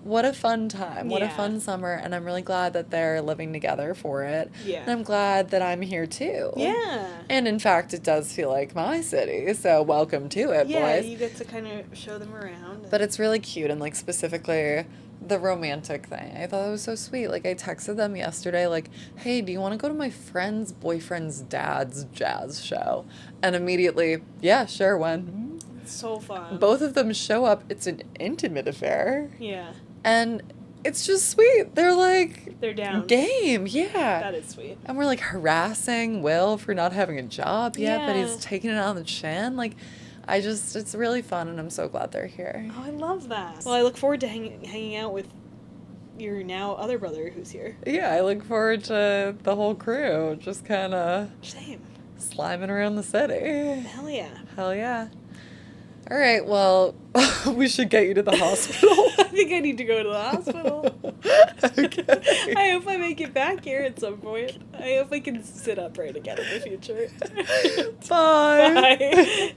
what a fun time. What a fun summer. And I'm really glad that they're living together for it.
Yeah.
And I'm glad that I'm here too.
Yeah.
And in fact, it does feel like my city. So welcome to it, boys.
Yeah, you get to kind of show them around.
But it's really cute. And like specifically the romantic thing. I thought it was so sweet. Like I texted them yesterday, like, hey, do you want to go to my friend's boyfriend's dad's jazz show? And immediately, yeah, sure, when?
It's so fun.
Both of them show up. It's an intimate affair.
Yeah.
And it's just sweet. They're like...
They're down.
Game, yeah.
That is sweet.
And we're like harassing Will for not having a job yet, but he's taking it on the chin. Like, it's really fun, and I'm so glad they're here.
Oh, I love that. Well, I look forward to hanging out with your now other brother who's here.
Yeah, I look forward to the whole crew just kind of...
Same.
Sliming around the city.
Hell yeah.
Hell yeah. All right, well, we should get you to the hospital.
I think I need to go to the hospital.
Okay.
I hope I make it back here at some point. I hope I can sit upright again in the future.
Bye.
Bye.